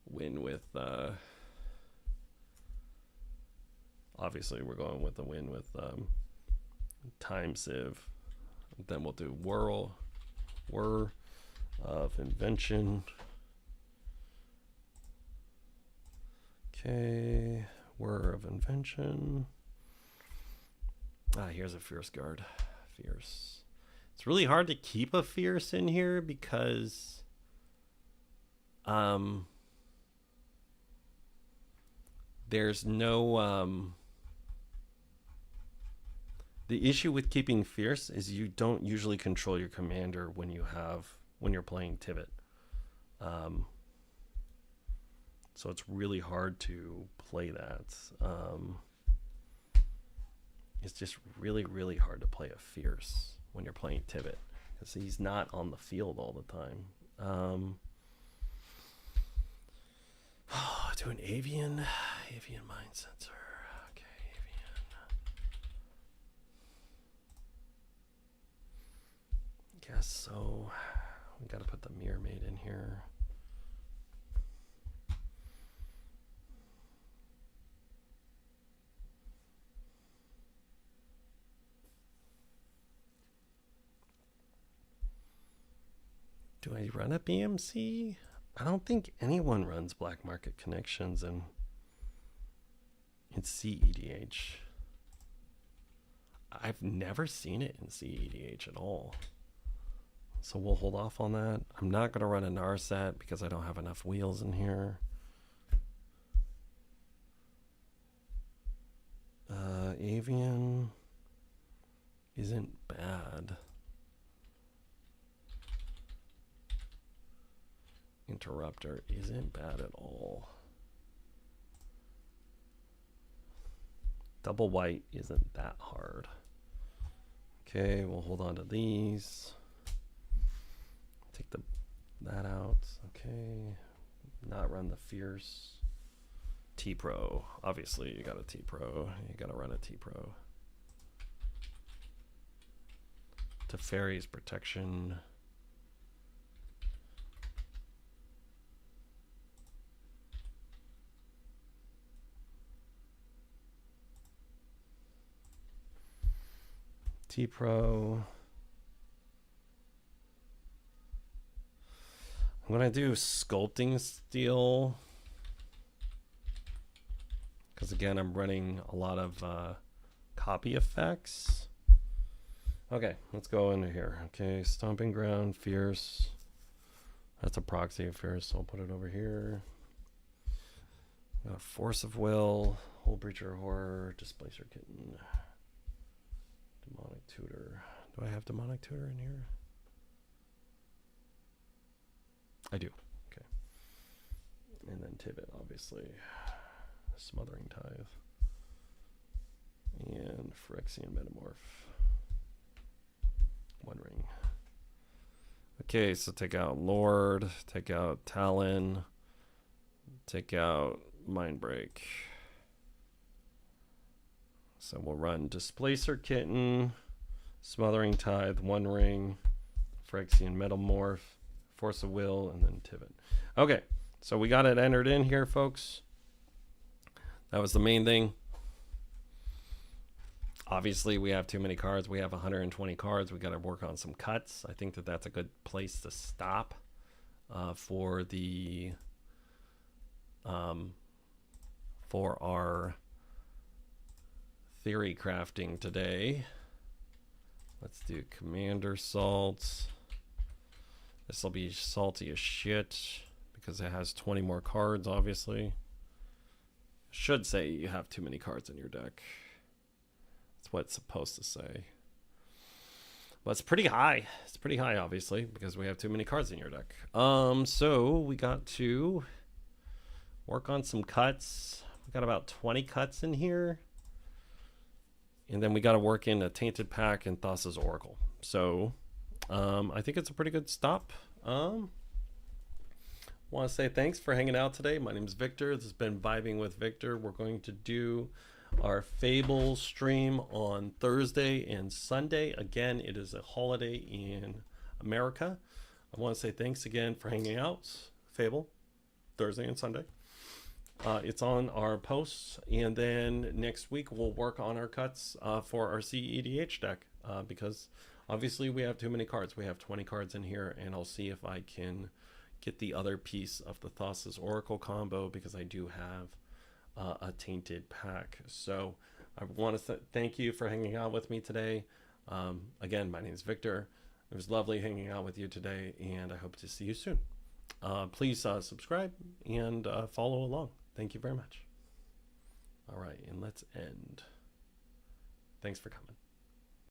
win with obviously we're going with the win with Time Sieve. Then we'll do Whir of Invention. Okay, Whir of Invention. Here's a Fierce Guard. Fierce. It's really hard to keep a Fierce in here because there's no the issue with keeping Fierce is you don't usually control your commander when you're playing Tivit. So it's really hard to play that. It's just really, really hard to play a Fierce when you're playing Tivit because he's not on the field all the time. Do an Avian Mind Sensor. Okay, Avian. Guess so. We got to put the Mirror Maid in here. Do I run a BMC? I don't think anyone runs Black Market Connections in CEDH. I've never seen it in CEDH at all. So we'll hold off on that. I'm not going to run a Narset because I don't have enough wheels in here. Avian isn't bad. Interrupter isn't bad at all. Double white isn't that hard. Okay, we'll hold on to these. Take that out. Okay. Not run the Fierce. T-Pro. Obviously, you got a T-Pro. You got to run a T-Pro. Teferi's protection. T-Pro. I'm going to do Sculpting Steel. Because again, I'm running a lot of copy effects. Okay, let's go into here. Okay, Stomping Ground, Fierce. That's a proxy of Fierce, so I'll put it over here. Force of Will, Whole Breacher Horror, Displacer Kitten, Demonic Tutor. Do I have Demonic Tutor in here? I do. Okay. And then Tibet, obviously. Smothering Tithe. And Phyrexian Metamorph. One Ring. Okay, so take out Lord, take out Talon, take out Mindbreak. So we'll run Displacer Kitten, Smothering Tithe, One Ring, Phyrexian Metamorph, Force of Will, and then Tivit. Okay, so we got it entered in here, folks. That was the main thing. Obviously, we have too many cards. We have 120 cards. We got to work on some cuts. I think that that's a good place to stop for the for our theory crafting today. Let's do Commander Salts. This will be salty as shit because it has 20 more cards, obviously. Should say you have too many cards in your deck. That's what it's supposed to say. But it's pretty high. It's pretty high, obviously, because we have too many cards in your deck. So we got to work on some cuts. We got about 20 cuts in here. And then we got to work in a Tainted Pack and Thassa's Oracle. So I think it's a pretty good stop. Want to say thanks for hanging out today. My name is Victor. This has been Vibing with Victor. We're going to do our Fable stream on Thursday and Sunday. Again, it is a holiday in America. I want to say thanks again for hanging out. Fable, Thursday and Sunday. It's on our posts. And then next week, we'll work on our cuts for our CEDH deck because obviously we have too many cards. We have 20 cards in here, and I'll see if I can get the other piece of the Thassa's Oracle combo because I do have a Tainted Pack. So I want to thank you for hanging out with me today. Again, my name is Victor. It was lovely hanging out with you today, and I hope to see you soon. Please subscribe and follow along. Thank you very much. All right, and let's end. Thanks for coming.